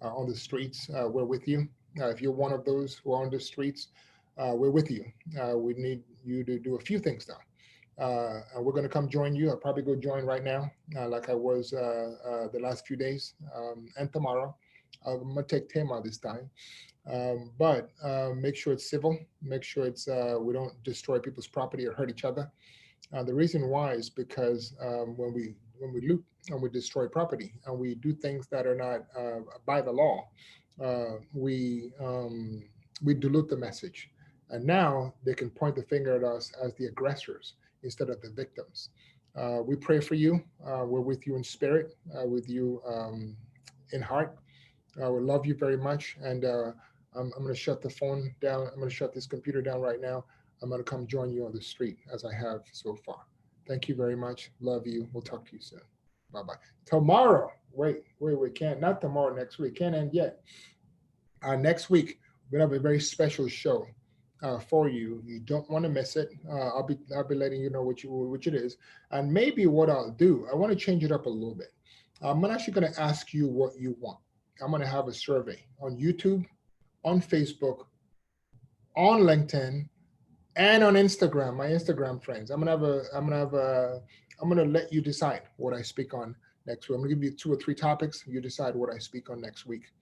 on the streets. We're with you. If you're one of those who are on the streets, we're with you. We need you to do a few things now. And we're going to come join you. I'll probably go join right now, like I was the last few days, and tomorrow. I'm going to take Tema this time. But make sure it's civil. Make sure it's we don't destroy people's property or hurt each other. The reason why is because when we loot and we destroy property and we do things that are not by the law, we dilute the message. And now they can point the finger at us as the aggressors instead of the victims. We pray for you. We're with you in spirit, with you in heart. We love you very much. And I'm going to shut the phone down. I'm going to shut this computer down right now. I'm going to come join you on the street as I have so far. Thank you very much. Love you. We'll talk to you soon. Bye-bye. Tomorrow, wait, can't, not tomorrow, next week. Can't end yet. Next week, we're going to have a very special show for you. You don't want to miss it. I'll be letting you know which it is. And maybe what I'll do, I want to change it up a little bit. I'm actually going to ask you what you want. I'm going to have a survey on YouTube, on Facebook, on LinkedIn, and on Instagram, my Instagram friends. I'm gonna let you decide what I speak on next week. I'm gonna give you 2 or 3 topics. You decide what I speak on next week.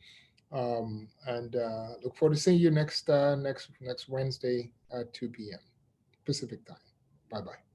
And look forward to seeing you next Wednesday at 2 p.m. Pacific time. Bye-bye.